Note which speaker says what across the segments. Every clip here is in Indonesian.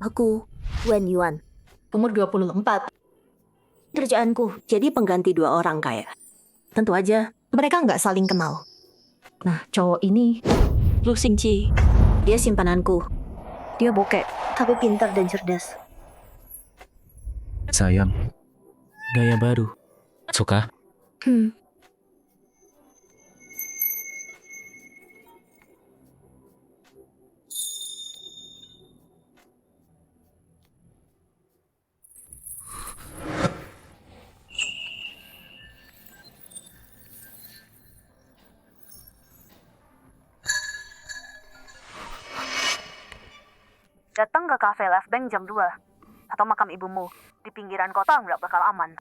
Speaker 1: Aku Wen Yuan.
Speaker 2: Umur 24.
Speaker 1: Kerjaanku jadi pengganti 2 orang kaya. Tentu aja mereka nggak saling kenal.
Speaker 2: Nah, cowok ini
Speaker 1: Lu Xingqi, dia simpananku. Dia bokek, tapi pintar dan cerdas.
Speaker 3: Sayang, gaya baru. Suka?
Speaker 1: Hmm,
Speaker 4: Datang ke kafe Left Bank jam 2. Atau makam ibumu. Di pinggiran kota nggak bakal aman.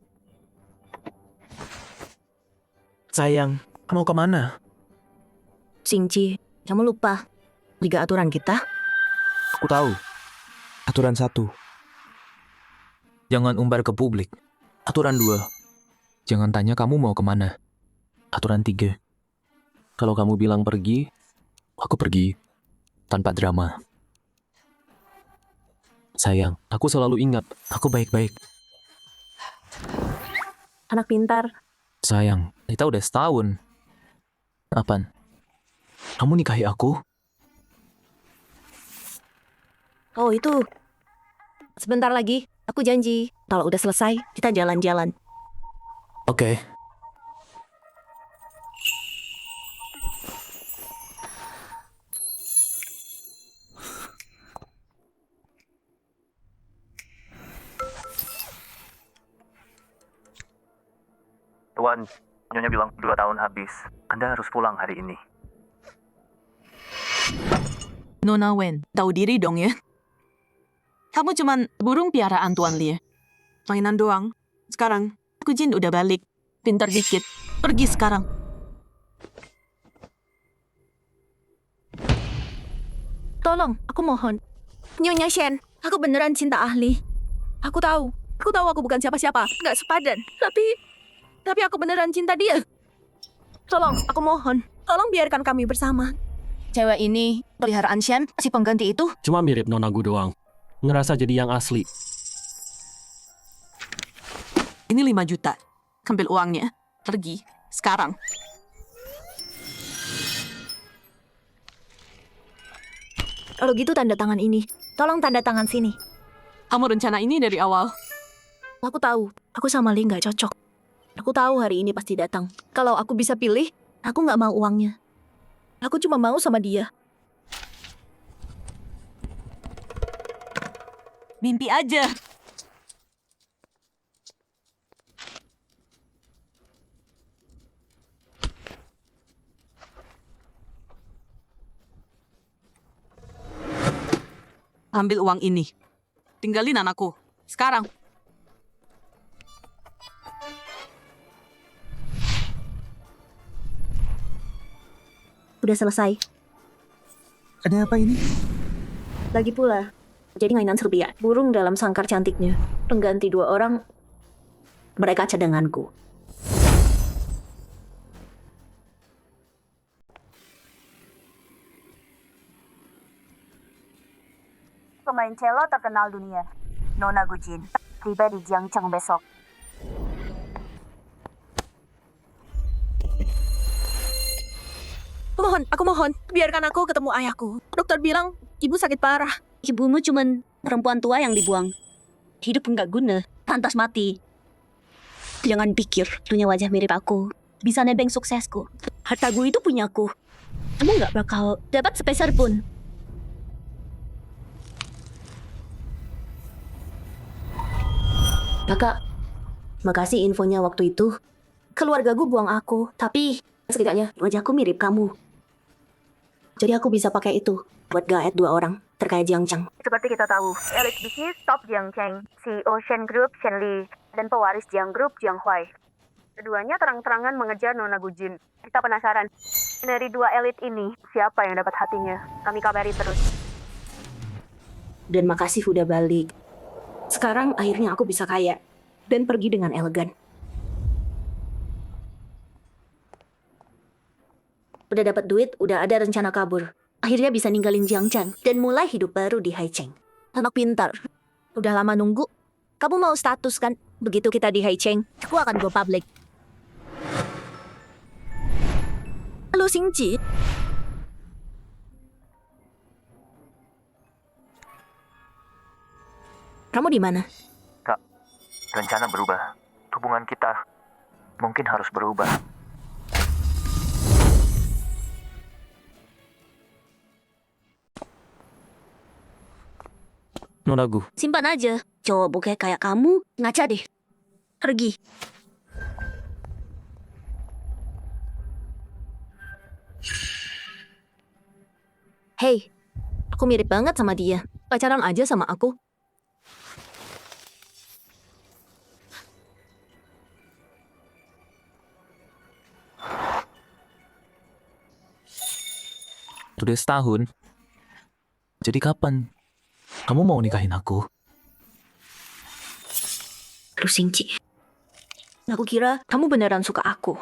Speaker 3: Sayang, mau kemana?
Speaker 1: Xingqi, kamu lupa 3 aturan kita?
Speaker 3: Aku tahu. Aturan 1. Jangan umbar ke publik. Aturan 2. Jangan tanya kamu mau kemana. Aturan 3. Kalau kamu bilang pergi, aku pergi. Tanpa drama. Sayang, aku selalu ingat, aku baik-baik.
Speaker 1: Anak pintar.
Speaker 3: Sayang, kita udah setahun. Apaan? Kamu nikahi aku?
Speaker 1: Oh itu. Sebentar lagi, aku janji. Kalau udah selesai, kita jalan-jalan.
Speaker 3: Oke.
Speaker 5: Tuan, Nyonya bilang 2 tahun habis. Anda harus pulang hari ini.
Speaker 6: Nona Wen, tahu diri dong ya. Kamu cuman burung piaraan Tuan Lie. Mainan doang. Sekarang, aku Jin udah balik. Pintar dikit. Pergi sekarang.
Speaker 1: Tolong, aku mohon. Nyonya Shen, aku beneran cinta ahli. Aku tahu aku bukan siapa-siapa. Nggak sepadan. Tapi aku beneran cinta dia. Tolong, aku mohon. Tolong biarkan kami bersama.
Speaker 2: cewek ini peliharaan Shen, si pengganti itu.
Speaker 7: Cuma mirip Nona Gu doang. Ngerasa jadi yang asli.
Speaker 6: Ini 5 juta. Ambil uangnya. Pergi. Sekarang.
Speaker 1: Kalau gitu tanda tangan ini. Tolong tanda tangan sini.
Speaker 6: Kamu rencana ini dari awal.
Speaker 1: Aku tahu, aku sama Lee nggak cocok. Aku tahu hari ini pasti datang. Kalau aku bisa pilih, aku nggak mau uangnya. Aku cuma mau sama dia.
Speaker 6: Mimpi aja. Ambil uang ini. Tinggalin anakku. Sekarang.
Speaker 1: Udah selesai.
Speaker 3: Ada apa ini?
Speaker 1: Lagi pula, jadi mainan Serbia. Burung dalam sangkar cantiknya. Pengganti 2 orang. Mereka cadanganku.
Speaker 4: Pemain cello terkenal dunia. Nona Gujin. Tiba di Jiangcheng besok.
Speaker 1: Aku mohon, biarkan aku ketemu ayahku. Dokter bilang, ibu sakit parah.
Speaker 8: Ibumu cuman perempuan tua yang dibuang. Hidup nggak guna, pantas mati. Jangan pikir punya wajah mirip aku bisa nebeng suksesku. Harta gue itu punyaku. Kamu nggak bakal dapat sepeser pun.
Speaker 1: Kakak, makasih infonya waktu itu. Keluarga gue buang aku, tapi setidaknya wajahku mirip kamu. Jadi aku bisa pakai itu buat gaet 2 orang terkait Jiangcheng.
Speaker 4: Seperti kita tahu, elit bisnis top Jiangcheng, CEO Shen Group, Shen Li, dan pewaris Jiang Group, Jiang Huai. Keduanya terang-terangan mengejar Nona Gujin. Kita penasaran, dari 2 elit ini, siapa yang dapat hatinya? Kami kabari terus.
Speaker 1: Dan makasih udah balik. Sekarang akhirnya aku bisa kaya dan pergi dengan elegan. Udah dapat duit, udah ada rencana kabur. Akhirnya bisa ninggalin Jiangcheng dan mulai hidup baru di Haicheng. Anak pintar. Udah lama nunggu. Kamu mau status kan? Begitu kita di Haicheng, aku akan go public. Halo Xingji. Kamu di mana?
Speaker 5: Kak, rencana berubah. Hubungan kita mungkin harus berubah.
Speaker 3: Nonagu,
Speaker 8: Simpan aja. Cowok bokeh kayak kamu, ngaca deh. Pergi.
Speaker 1: Hey, aku mirip banget sama dia. Pacaran aja sama aku.
Speaker 3: udah setahun. Jadi kapan kamu mau nikahin aku?
Speaker 8: Lu Xingji.
Speaker 1: Aku kira kamu beneran suka aku.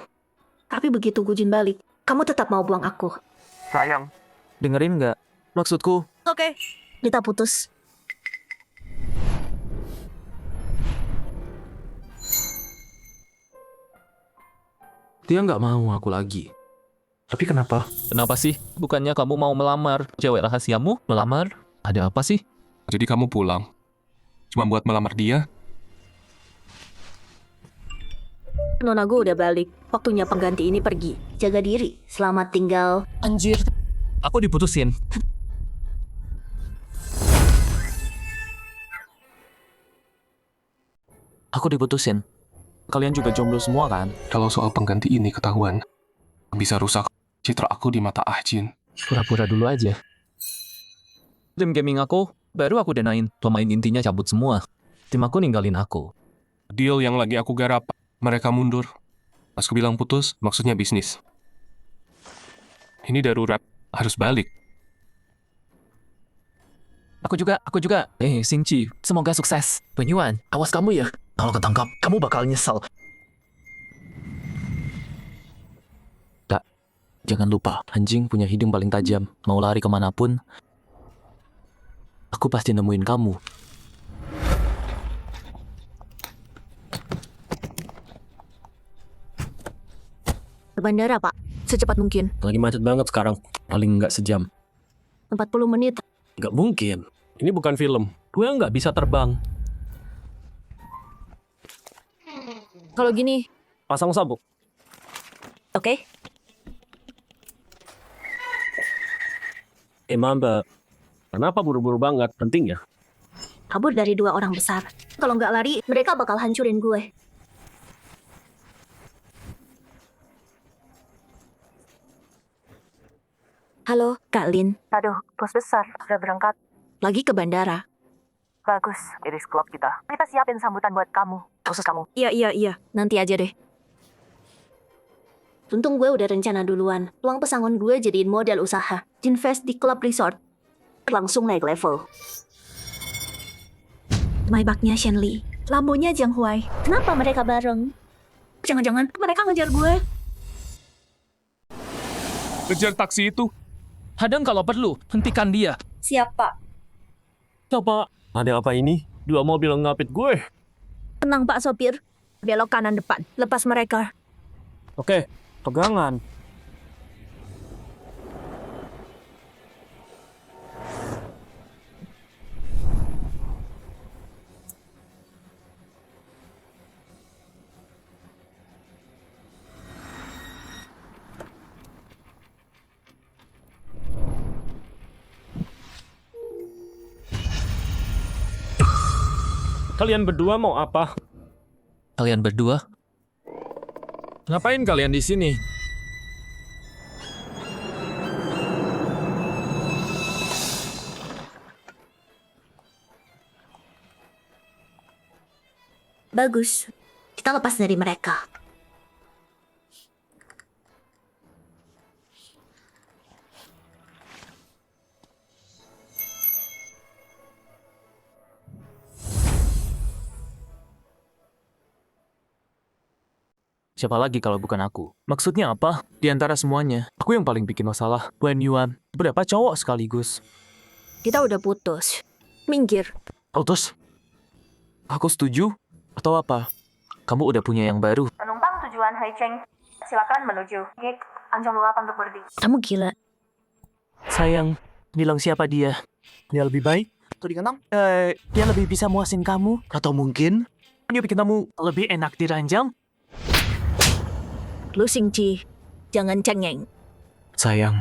Speaker 1: Tapi begitu Gujin balik, kamu tetap mau buang aku.
Speaker 5: Sayang,
Speaker 3: Dengerin nggak? Maksudku,
Speaker 1: Oke. Kita putus.
Speaker 7: Dia nggak mau aku lagi. Tapi kenapa?
Speaker 3: kenapa sih? Bukannya kamu mau melamar cewek rahasiamu? Melamar? Ada apa sih?
Speaker 9: Jadi kamu pulang cuma buat melamar dia?
Speaker 1: Nonagu udah balik. Waktunya pengganti ini pergi.
Speaker 8: Jaga diri. Selamat tinggal.
Speaker 3: Anjir. Aku diputusin. Aku diputusin. Kalian juga jomblo semua kan?
Speaker 9: Kalau soal pengganti ini ketahuan, bisa rusak citra aku di mata Ahjin.
Speaker 3: Pura-pura dulu aja. Tim gaming aku, baru aku denain. Pemain intinya cabut semua. Tim aku ninggalin aku.
Speaker 9: Deal yang lagi aku garap, mereka mundur. Pas aku bilang putus, maksudnya bisnis. Ini darurat, harus balik.
Speaker 3: Aku juga. Xingji, semoga sukses. Penyuan, awas kamu ya. Kalau ketangkap, kamu bakal nyesel. Tak, jangan lupa, anjing punya hidung paling tajam. Mau lari kemanapun, aku pasti nemuin kamu.
Speaker 1: Ke bandara, Pak. Secepat mungkin.
Speaker 7: Lagi macet banget sekarang. Paling nggak sejam.
Speaker 1: 40 menit.
Speaker 7: Nggak mungkin. Ini bukan film. Gue nggak bisa terbang.
Speaker 1: Kalau gini,
Speaker 7: Pasang sabuk.
Speaker 1: oke?
Speaker 7: Mamba. Kenapa buru-buru banget? Penting ya?
Speaker 1: Kabur dari dua orang besar. Kalau nggak lari, mereka bakal hancurin gue. Halo, Kak Lin.
Speaker 4: Aduh, bos besar, udah berangkat.
Speaker 1: Lagi ke bandara.
Speaker 4: Bagus, iris klub kita. Kita siapin sambutan buat kamu, khusus kamu.
Speaker 1: Iya. Nanti aja deh. Untung gue udah rencana duluan. Uang pesangon gue jadiin modal usaha. Invest di klub resort.
Speaker 8: Langsung naik level.
Speaker 1: Maybachnya Shenli. Lambonya Jiang Huai.
Speaker 8: Kenapa mereka bareng?
Speaker 1: Jangan-jangan mereka ngejar gue.
Speaker 9: Kejar taksi itu.
Speaker 3: Hadang kalau perlu, hentikan dia.
Speaker 8: Siap, Pak.
Speaker 7: Coba. Ada apa ini? Dua mobil ngapit gue.
Speaker 1: Tenang, Pak Sopir. Belok kanan depan. Lepas mereka.
Speaker 7: Oke, pegangan. Kalian berdua mau apa?
Speaker 3: Kalian berdua?
Speaker 7: Ngapain kalian di sini?
Speaker 1: Bagus. Kita lepas dari mereka.
Speaker 3: Siapa lagi kalau bukan aku? Maksudnya apa? Di antara semuanya, aku yang paling bikin masalah. Wen Yuan, berapa cowok sekaligus?
Speaker 1: Kita udah putus. Minggir.
Speaker 3: Putus. Aku setuju. Atau apa? Kamu udah punya yang baru.
Speaker 4: Penumpang tujuan Haicheng, silakan menuju gate Anjong 8 untuk boarding.
Speaker 8: Kamu gila.
Speaker 10: Sayang, bilang siapa dia? Dia lebih baik? Atau dikenal? Dia lebih bisa muasin kamu? Atau mungkin dia bikin kamu lebih enak diranjang?
Speaker 1: Lu Xingqi, jangan cengeng.
Speaker 3: Sayang,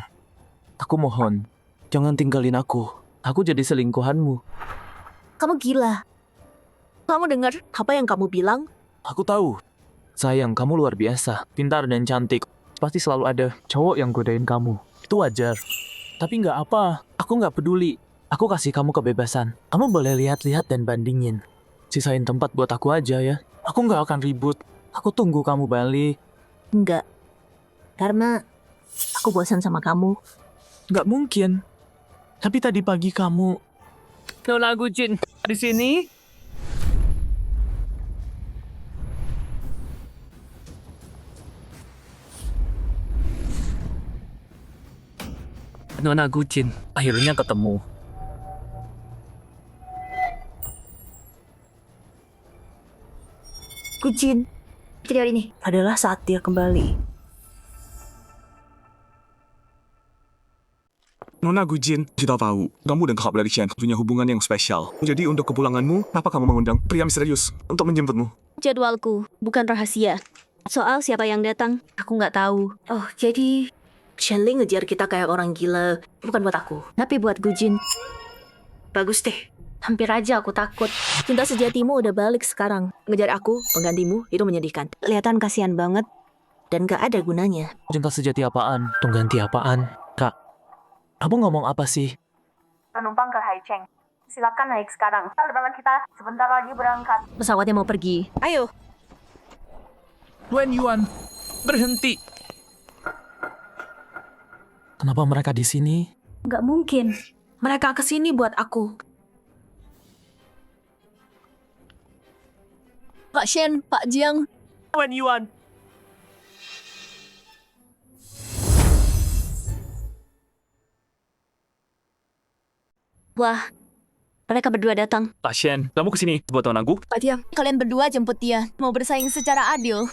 Speaker 3: aku mohon, jangan tinggalin aku. Aku jadi selingkuhanmu.
Speaker 1: Kamu gila. Kamu dengar apa yang kamu bilang?
Speaker 3: Aku tahu. Sayang, kamu luar biasa, pintar dan cantik. Pasti selalu ada cowok yang godain kamu. Itu wajar. Tapi nggak apa, aku nggak peduli. Aku kasih kamu kebebasan. Kamu boleh lihat-lihat dan bandingin. Sisain tempat buat aku aja ya. Aku nggak akan ribut. Aku tunggu kamu balik.
Speaker 1: Enggak. Karena aku bosan sama kamu.
Speaker 3: Nggak mungkin.
Speaker 10: Tapi tadi pagi kamu... Nona Gujin, di sini? Nona Gujin,
Speaker 3: Akhirnya ketemu.
Speaker 1: Gujin, jadi hari ini adalah saat dia kembali.
Speaker 11: Nona Gujin, kita tahu kamu dan Kakak Blarikian punya hubungan yang spesial. Jadi untuk kepulanganmu, kenapa kamu mengundang pria misterius untuk menjemputmu?
Speaker 8: Jadwalku, bukan rahasia. Soal siapa yang datang, aku nggak tahu.
Speaker 1: Oh, jadi Shenli ngejar kita kayak orang gila. Bukan buat aku.
Speaker 8: Tapi buat Gujin,
Speaker 1: Bagus deh. Hampir aja aku takut. Cinta sejatimu udah balik sekarang. Ngejar aku, penggantimu, itu menyedihkan.
Speaker 8: kelihatan kasihan banget.
Speaker 1: Dan gak ada gunanya.
Speaker 3: Cinta sejati apaan? Pengganti apaan? Kak, kamu ngomong apa sih?
Speaker 4: Penumpang ke Haicheng, silakan naik sekarang. Penerbangan kita sebentar lagi berangkat.
Speaker 8: Pesawatnya mau pergi.
Speaker 1: Ayo.
Speaker 10: Wen Yuan, berhenti.
Speaker 3: Kenapa mereka di sini?
Speaker 8: Nggak mungkin.
Speaker 1: Mereka kesini buat aku. Pak Shen, Pak Jiang.
Speaker 10: Wen Yuan.
Speaker 8: Wah, mereka berdua datang.
Speaker 10: Pak Shen, kamu kesini buat Nona Gu?
Speaker 1: Pak Jiang.
Speaker 2: Kalian berdua jemput dia. Mau bersaing secara adil.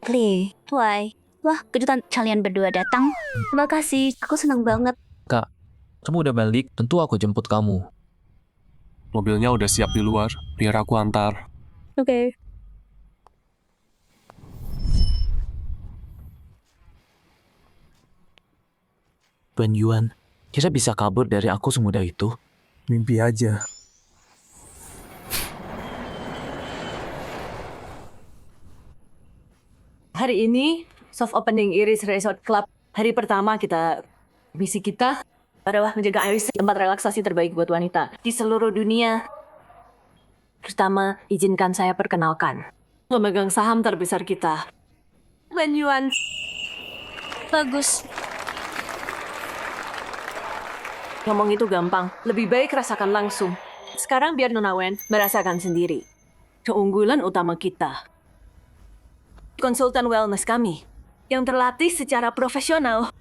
Speaker 8: Li, Wai. Wah, kejutan kalian berdua datang. Terima kasih, aku senang banget.
Speaker 3: Kak, kamu udah balik, tentu aku jemput kamu.
Speaker 9: Mobilnya udah siap di luar, biar aku antar.
Speaker 8: Oke.
Speaker 3: Wen Yuan, kira bisa kabur dari aku semudah itu? Mimpi aja.
Speaker 6: Hari ini, soft opening Iris Resort Club. Hari pertama misi kita adalah menjaga Iris tempat relaksasi terbaik buat wanita di seluruh dunia. Pertama, izinkan saya perkenalkan. Pemegang saham terbesar kita, Wen Yuan.
Speaker 2: Bagus.
Speaker 6: Ngomong itu gampang, lebih baik rasakan langsung. Sekarang biar Nona Wen merasakan sendiri. Keunggulan utama kita. Konsultan wellness kami, yang terlatih secara profesional.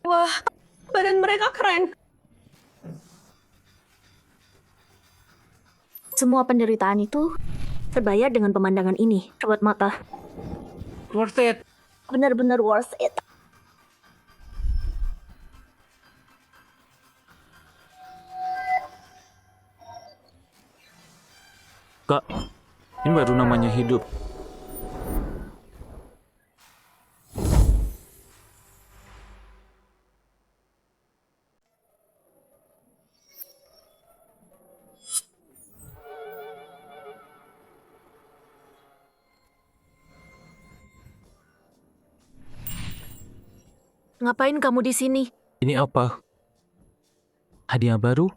Speaker 6: Wah, badan mereka keren.
Speaker 8: Semua penderitaan itu terbayar dengan pemandangan ini. Sobat mata,
Speaker 10: Worth it.
Speaker 8: benar-benar worth it.
Speaker 3: Kak, ini baru namanya hidup.
Speaker 1: Ngapain kamu di sini?
Speaker 3: Ini apa? Hadiah baru?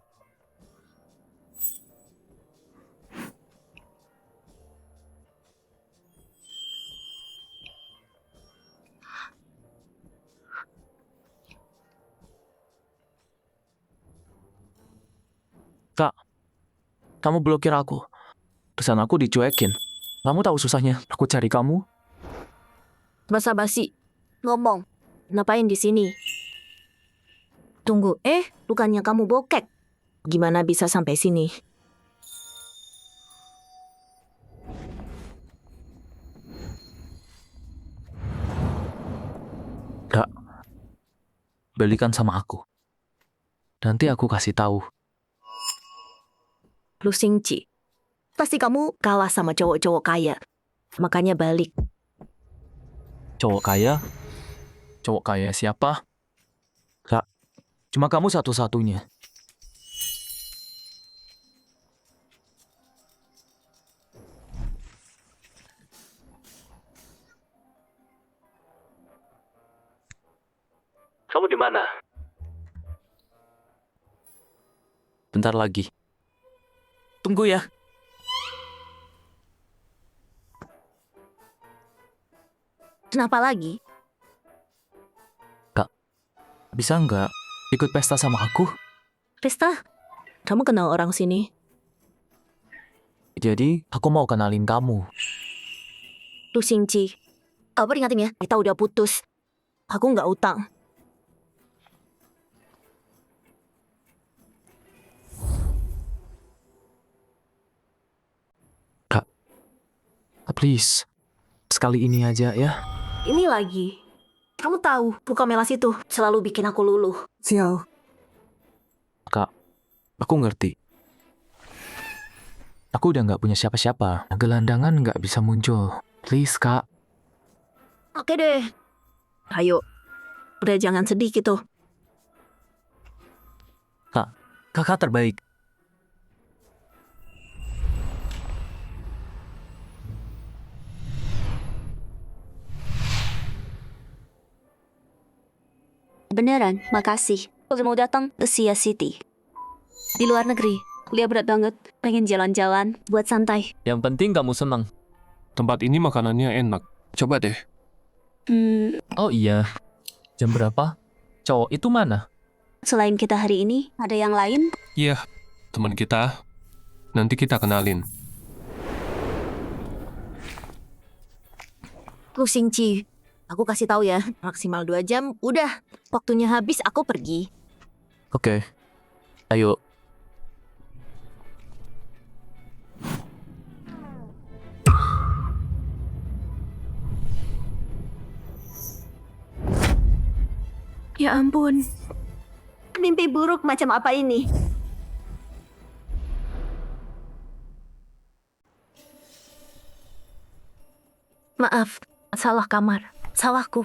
Speaker 3: Kak, kamu blokir aku. Pesan aku dicuekin. Kamu tahu susahnya aku cari kamu?
Speaker 8: Basa-basi. Ngomong. Ngapain di sini? Tunggu, bukannya kamu bokek. Gimana bisa sampai sini?
Speaker 3: Kak, balikan sama aku. Nanti aku kasih tahu.
Speaker 8: Lu Xingji. Pasti kamu kalah sama cowok-cowok kaya. Makanya balik.
Speaker 3: Cowok kaya? Cowok kaya siapa? Kak, cuma kamu satu-satunya. Kamu di mana? Bentar lagi. Tunggu ya.
Speaker 8: Kenapa lagi?
Speaker 3: Kak, bisa nggak ikut pesta sama aku?
Speaker 8: Pesta? Kamu kenal orang sini?
Speaker 3: Jadi, aku mau kenalin kamu.
Speaker 8: Lu Xingji. Apa ingatin ya? Kita udah putus. Aku nggak utang.
Speaker 3: Kak, please. Sekali ini aja ya.
Speaker 8: Ini lagi. Kamu tahu, buka melas itu selalu bikin aku luluh.
Speaker 10: Sial.
Speaker 3: Kak, aku ngerti. Aku udah nggak punya siapa-siapa. Gelandangan nggak bisa muncul. Please, Kak.
Speaker 8: Oke deh. Ayo. Udah jangan sedih gitu.
Speaker 3: Kak, kakak terbaik.
Speaker 8: Beneran, makasih. Udah mau datang ke Sia City. Di luar negeri, kuliah berat banget. Pengen jalan-jalan, buat santai.
Speaker 9: Yang penting kamu senang. Tempat ini makanannya enak. Coba deh.
Speaker 3: Oh iya. Jam berapa? Cowok itu mana?
Speaker 8: Selain kita hari ini, ada yang lain?
Speaker 9: Iya, teman kita. Nanti kita kenalin.
Speaker 8: Lu Xingji. Aku kasih tahu ya, maksimal 2 jam, udah. Waktunya habis, aku pergi.
Speaker 3: Oke. Ayo.
Speaker 1: Ya ampun.
Speaker 8: Mimpi buruk macam apa ini? Maaf, salah kamar. Salahku.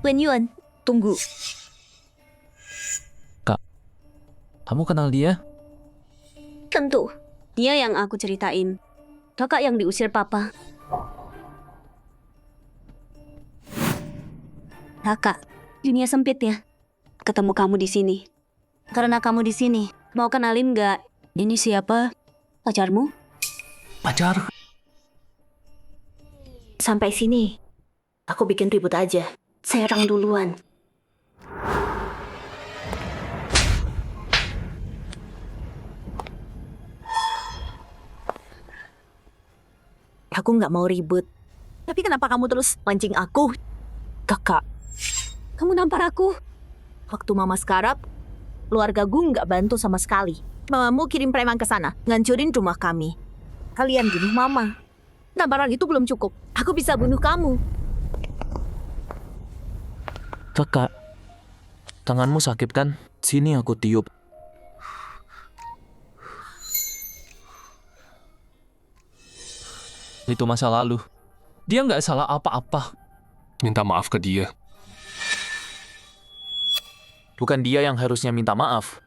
Speaker 8: Wen Yuan, tunggu.
Speaker 3: Kamu kenal dia?
Speaker 8: Tentu. Dia yang aku ceritain. Kakak yang diusir papa. Kakak, dunia sempit ya. Ketemu kamu di sini. Karena kamu di sini, mau kenalin nggak? Ini siapa? Pacarmu?
Speaker 3: Pacar?
Speaker 8: Sampai sini. Aku bikin ribut aja. Serang duluan. Aku nggak mau ribut. Tapi kenapa kamu terus mancing aku? Kakak, kamu nampar aku. Waktu mama sekarat, keluarga gue nggak bantu sama sekali. Mamamu kirim preman ke sana, ngancurin rumah kami. Kalian bunuh mama. Namparan itu belum cukup. Aku bisa bunuh kamu.
Speaker 3: Kakak. Tanganmu sakit kan? Sini aku tiup. Itu masa lalu. Dia nggak salah apa-apa.
Speaker 9: Minta maaf ke dia.
Speaker 3: Bukan dia yang harusnya minta maaf.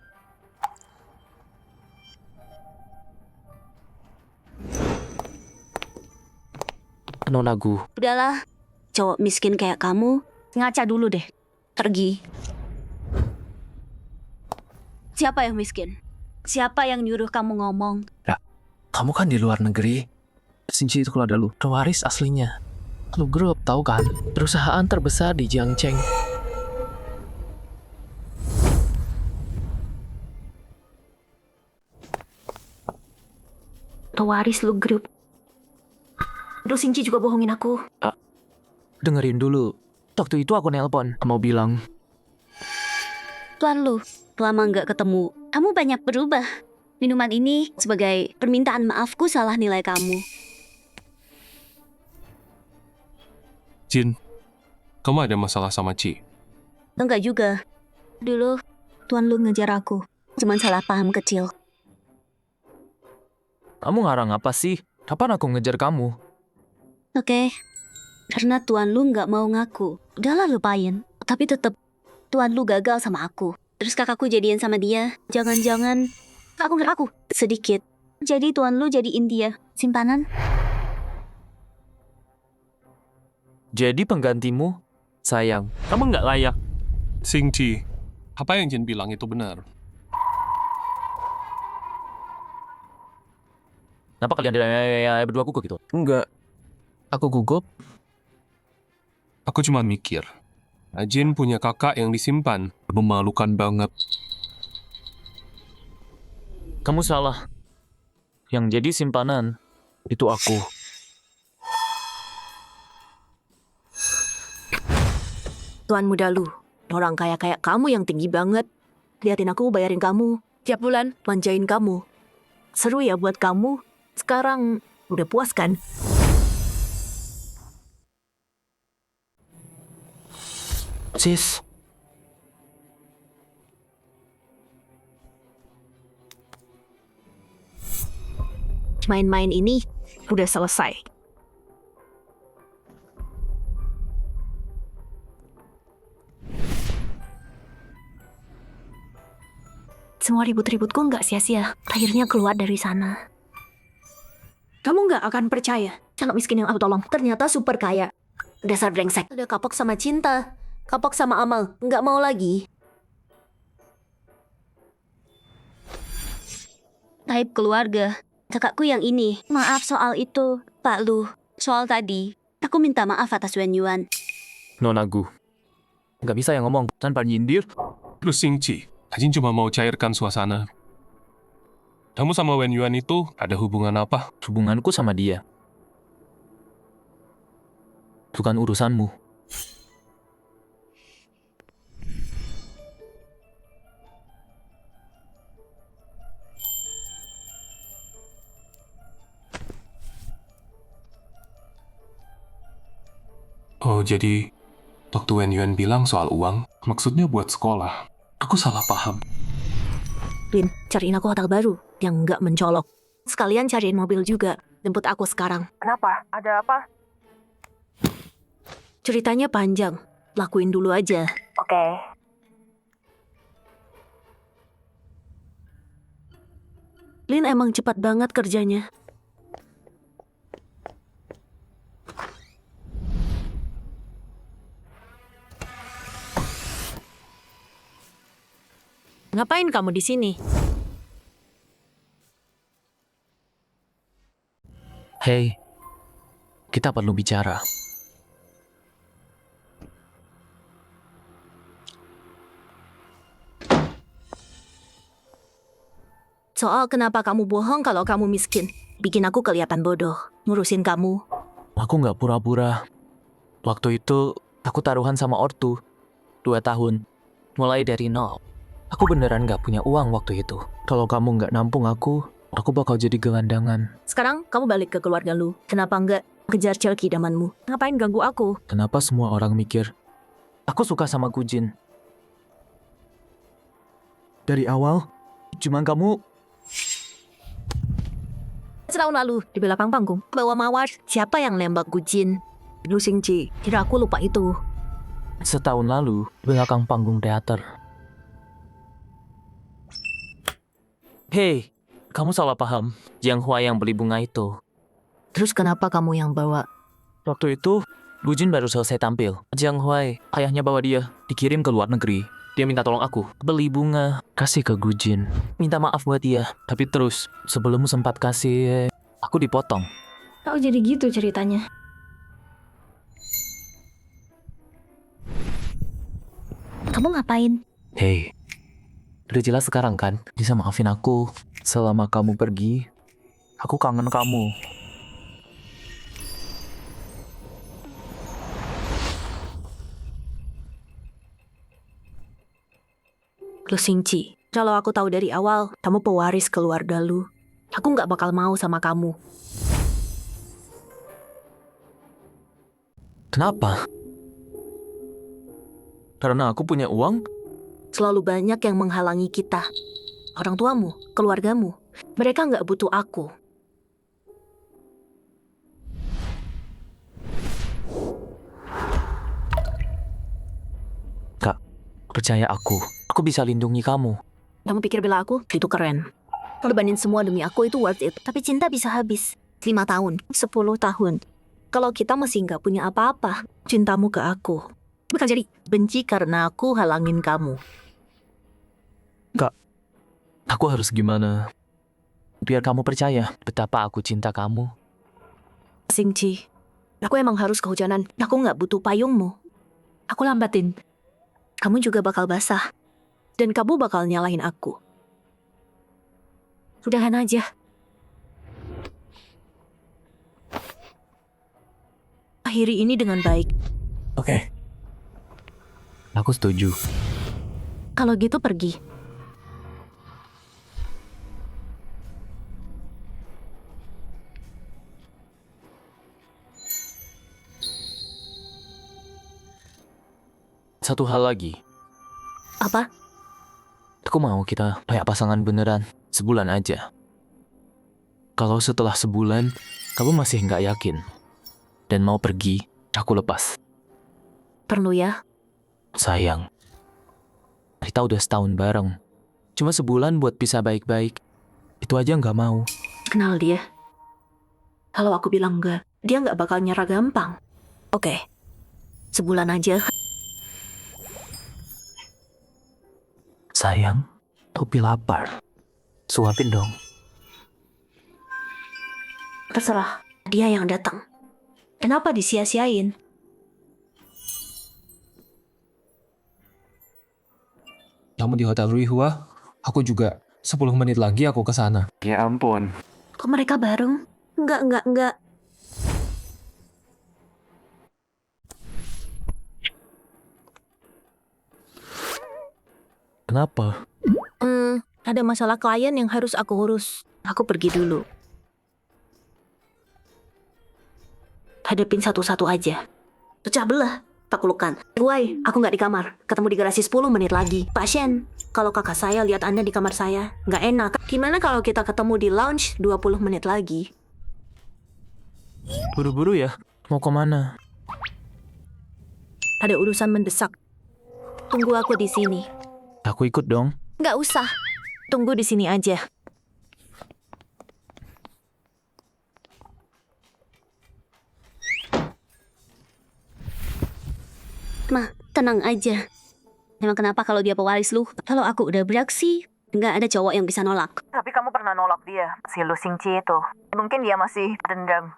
Speaker 3: Nonagu.
Speaker 8: Udahlah, cowok miskin kayak kamu, ngaca dulu deh. Pergi. Siapa yang miskin? Siapa yang nyuruh kamu ngomong?
Speaker 10: Kamu kan di luar negeri. Xingji itu keluarga lu. Pewaris aslinya. Lu grup, tahu kan? Perusahaan terbesar di Jiangcheng.
Speaker 8: Pewaris lu grup. Terus Xingji juga bohongin aku.
Speaker 3: dengerin dulu. Waktu itu aku nelpon, mau bilang,
Speaker 8: Tuan Lu, lama nggak ketemu. Kamu banyak berubah. Minuman ini sebagai permintaan maafku salah nilai kamu.
Speaker 9: Jin, kamu ada masalah sama Ci?
Speaker 8: Enggak juga. Dulu, Tuan Lu ngejar aku. Cuman salah paham kecil.
Speaker 3: kamu ngarang apa sih? Kapan aku ngejar kamu?
Speaker 8: Oke. Karena Tuan Lu nggak mau ngaku. Udahlah lupain. Tapi tetep Tuan Lu gagal sama aku. Terus kakakku jadian sama dia. Jangan-jangan aku sedikit. Jadi Tuan Lu jadiin dia simpanan.
Speaker 3: Jadi penggantimu, sayang, kamu nggak layak.
Speaker 9: Sing Ci, apa yang Jin bilang itu benar.
Speaker 3: Kenapa kalian berdua gugup gitu?
Speaker 7: Enggak.
Speaker 3: Aku gugup.
Speaker 9: Aku cuma mikir, Jin punya kakak yang disimpan. Memalukan banget.
Speaker 3: Kamu salah. Yang jadi simpanan, itu aku.
Speaker 6: Tuan muda Lu, orang kaya kayak kamu yang tinggi banget. Liatin aku bayarin kamu tiap bulan, manjain kamu. Seru ya buat kamu. Sekarang udah puas kan?
Speaker 3: Sis,
Speaker 6: Main-main ini udah selesai.
Speaker 1: Semua ribut-ributku nggak sia-sia. Akhirnya keluar dari sana.
Speaker 6: Kamu nggak akan percaya.
Speaker 1: Anak miskin yang aku tolong ternyata super kaya. Dasar brengsek.
Speaker 6: Udah kapok sama cinta, kapok sama amal, nggak mau lagi.
Speaker 8: Taib keluarga. Kakakku yang ini. Maaf soal itu, Pak Lu. Soal tadi. Aku minta maaf atas Wen Yuan.
Speaker 3: Nonagu. Nggak bisa yang ngomong tanpa nyindir.
Speaker 9: Terus Sing Ci, Jin cuma mau cairkan suasana. Kamu sama Wen Yuan itu ada hubungan apa?
Speaker 3: Hubunganku sama dia. Bukan urusanmu.
Speaker 9: Oh, jadi waktu Wen Yuan bilang soal uang, maksudnya buat sekolah. Aku salah paham.
Speaker 6: Lin, cariin aku hotel baru yang nggak mencolok. Sekalian cariin mobil juga. Jemput aku sekarang.
Speaker 4: Kenapa? Ada apa?
Speaker 6: Ceritanya panjang. Lakuin dulu aja.
Speaker 4: Oke.
Speaker 6: Lin emang cepat banget kerjanya. Ngapain kamu di sini?
Speaker 3: Hei, kita perlu bicara.
Speaker 6: Soal kenapa kamu bohong kalau kamu miskin. Bikin aku kelihatan bodoh. Ngurusin kamu.
Speaker 3: Aku nggak pura-pura. Waktu itu, aku taruhan sama ortu. 2 tahun. Mulai dari nol. Aku beneran nggak punya uang waktu itu. Kalau kamu nggak nampung aku bakal jadi gelandangan.
Speaker 6: Sekarang kamu balik ke keluarga lu. Kenapa nggak kejar cel idamanmu? Ngapain ganggu aku?
Speaker 3: Kenapa semua orang mikir aku suka sama Gujin? Dari awal, cuma kamu.
Speaker 6: Setahun lalu, di belakang panggung, bawa mawar. Siapa yang nembak Gujin? Lu Xingji. Kira aku lupa itu.
Speaker 3: Setahun lalu, di belakang panggung teater. Hei, kamu salah paham. Jiang Hua yang beli bunga itu.
Speaker 6: Terus kenapa kamu yang bawa?
Speaker 3: Waktu itu, Gujin baru selesai tampil. Jiang Hua, ayahnya bawa dia, dikirim ke luar negeri. Dia minta tolong aku, beli bunga, kasih ke Gujin. Minta maaf buat dia. Tapi terus, sebelum sempat kasih, aku dipotong.
Speaker 1: Oh jadi gitu ceritanya.
Speaker 8: Kamu ngapain?
Speaker 3: Hei, udah jelas sekarang kan? Bisa maafin aku. Selama kamu pergi, aku kangen kamu.
Speaker 6: Lu Xingqi, kalau aku tahu dari awal kamu pewaris keluarga lu, aku nggak bakal mau sama kamu.
Speaker 3: Kenapa? Karena aku punya uang?
Speaker 6: Selalu banyak yang menghalangi kita. Orang tuamu, keluargamu, mereka nggak butuh aku.
Speaker 3: Kak, percaya aku. Aku bisa lindungi kamu.
Speaker 6: Kamu pikir bela aku? Itu keren. Korbanin semua demi aku itu worth it. Tapi cinta bisa habis. 5 tahun, 10 tahun. Kalau kita masih nggak punya apa-apa, cintamu ke aku bakal jadi benci karena aku halangin kamu.
Speaker 3: Kak, aku harus gimana? Biar kamu percaya betapa aku cinta kamu.
Speaker 6: Xingqi, aku emang harus kehujanan. Aku nggak butuh payungmu. Aku lambatin. Kamu juga bakal basah. Dan kamu bakal nyalahin aku. Sudahan aja. Akhiri ini dengan baik.
Speaker 3: Oke. Aku setuju.
Speaker 6: Kalau gitu pergi.
Speaker 3: Satu hal lagi.
Speaker 6: Apa?
Speaker 3: Aku mau kita kayak pasangan beneran. Sebulan aja. Kalau setelah sebulan, kamu masih nggak yakin dan mau pergi, aku lepas.
Speaker 6: Perlu ya?
Speaker 3: Sayang. Kita udah setahun bareng. Cuma sebulan buat pisah baik-baik. Itu aja nggak mau.
Speaker 6: Kenal dia. Kalau aku bilang enggak, dia nggak bakal nyerah gampang. Oke. Sebulan aja.
Speaker 3: Sayang, Topi lapar. Suapin dong.
Speaker 6: Terserah. Dia yang datang. Kenapa disia-siain?
Speaker 7: Kamu di Hotel Rui Hua? Aku juga. 10 menit lagi aku ke sana.
Speaker 5: Ya ampun.
Speaker 6: Kok mereka bareng? Enggak.
Speaker 3: Kenapa?
Speaker 6: Ada masalah klien yang harus aku urus. Aku pergi dulu. Hadapin satu-satu aja. Pecah belah. Taklukan. Woi, aku nggak di kamar. Ketemu di garasi 10 menit lagi. Pak Shen, kalau kakak saya lihat Anda di kamar saya, nggak enak. Gimana kalau kita ketemu di lounge 20 menit lagi?
Speaker 3: Buru-buru ya? Mau kemana?
Speaker 6: Ada urusan mendesak. Tunggu aku di sini.
Speaker 3: Aku ikut dong.
Speaker 6: Nggak usah. Tunggu di sini aja.
Speaker 8: Ma, tenang aja. Memang kenapa kalau dia pewaris lu? Kalau aku udah beraksi, nggak ada cowok yang bisa nolak.
Speaker 4: Tapi kamu pernah nolak dia, si Lu Xingqi itu. Mungkin dia masih dendam.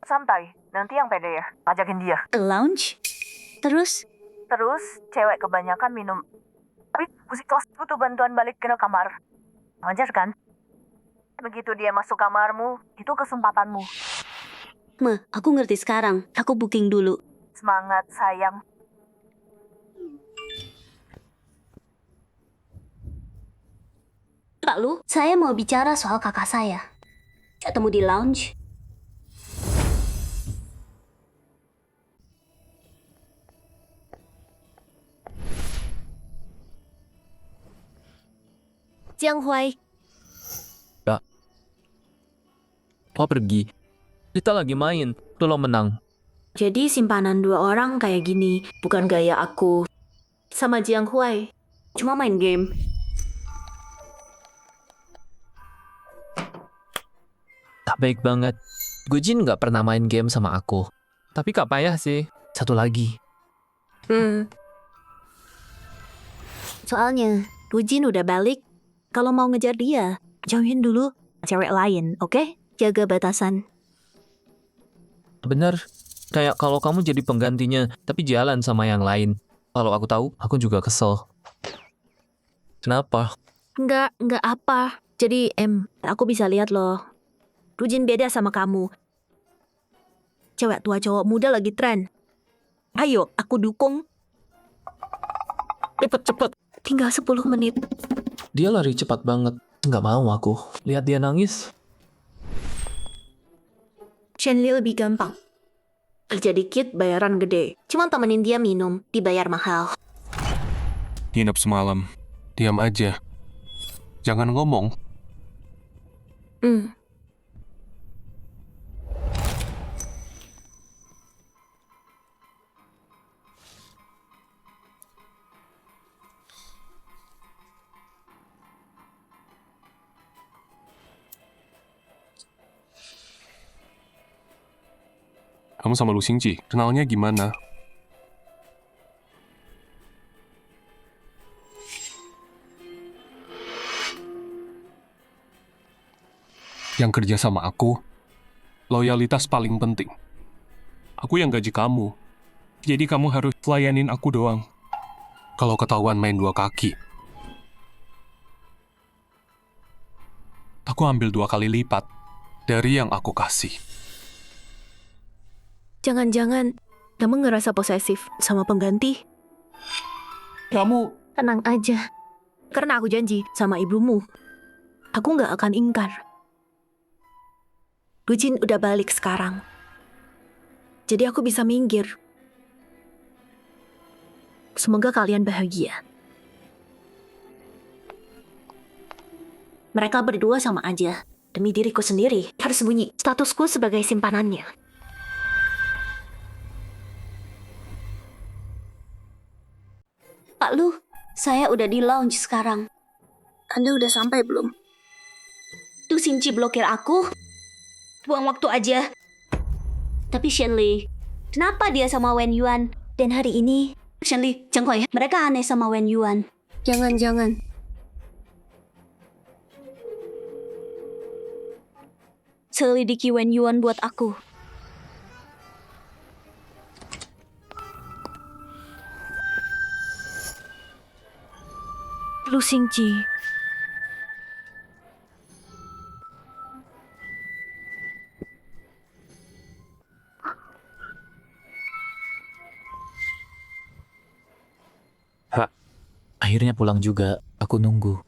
Speaker 4: Santai, nanti yang pede ya, ajakin dia.
Speaker 8: Ke lounge? Terus?
Speaker 4: Terus, cewek kebanyakan minum. Tapi musik kelas butuh bantuan balik ke kamar. Wajar kan? Begitu dia masuk kamarmu, itu kesempatanmu.
Speaker 8: Ma, aku ngerti sekarang. Aku booking dulu.
Speaker 4: Semangat, sayang.
Speaker 8: Pak Lu, saya mau bicara soal kakak saya. Ketemu di lounge.
Speaker 6: Jiang Huai,
Speaker 3: Kau pergi. Kita lagi main. Tolong menang.
Speaker 6: jadi simpanan 2 orang kayak gini, bukan gaya aku. Sama Jiang Huai, cuma main game.
Speaker 3: Tak baik banget. Gujin nggak pernah main game sama aku. Tapi gak payah sih. Satu lagi.
Speaker 6: Soalnya, Gujin udah balik. Kalau mau ngejar dia, jauhin dulu cewek lain, oke? Jaga batasan.
Speaker 3: Bener. Kayak kalau kamu jadi penggantinya, tapi jalan sama yang lain. Kalau aku tahu, aku juga kesel. Kenapa?
Speaker 6: Enggak apa. Jadi, aku bisa lihat loh. Gujin beda sama kamu. Cewek tua cowok muda lagi tren. Ayo, aku dukung.
Speaker 3: Cepet.
Speaker 1: Tinggal 10 menit.
Speaker 7: Dia lari cepat banget. Nggak mau aku. Lihat dia nangis.
Speaker 1: Shenli lebih gampang. Kerja dikit, bayaran gede. Cuma temenin dia minum, dibayar mahal.
Speaker 9: Nginep semalam. Diam aja. Jangan ngomong. Kamu sama Lu Xingji, kenalnya gimana? Yang kerja sama aku, loyalitas paling penting. Aku yang gaji kamu, jadi kamu harus layanin aku doang. Kalau ketahuan main dua kaki, aku ambil 2 kali lipat dari yang aku kasih.
Speaker 1: Jangan-jangan kamu ngerasa posesif sama pengganti?
Speaker 9: Kamu
Speaker 1: Tenang aja. Karena aku janji sama ibumu, aku nggak akan ingkar. Gujin udah balik sekarang. Jadi aku bisa minggir. Semoga kalian bahagia. Mereka berdua sama aja. Demi diriku sendiri, harus sembunyi statusku sebagai simpanannya.
Speaker 8: Pak Lu, saya udah di lounge sekarang. Anda udah sampai belum? Tuh Xingji blokir aku. Buang waktu aja. Tapi Shenli, kenapa dia sama Wen Yuan? Dan hari ini, Shenli, jangan ya. Mereka aneh sama Wen Yuan. Jangan. Selidiki Wen Yuan buat aku.
Speaker 1: Lu Xingji.
Speaker 3: Akhirnya pulang juga. Aku nunggu.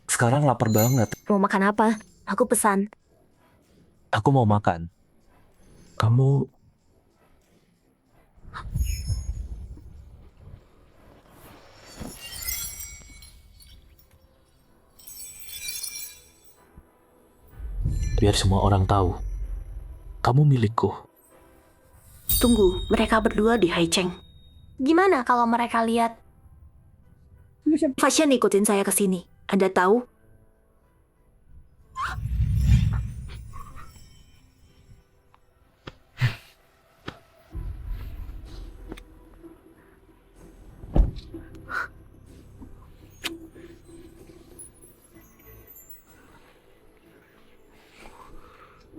Speaker 3: Sekarang lapar banget.
Speaker 1: Mau makan apa? Aku pesan.
Speaker 3: Aku mau makan. Kamu... Biar semua orang tahu. Kamu milikku.
Speaker 1: Tunggu, mereka berdua di Haicheng. Gimana kalau mereka lihat? Fashion ikutin saya ke sini. Anda tahu?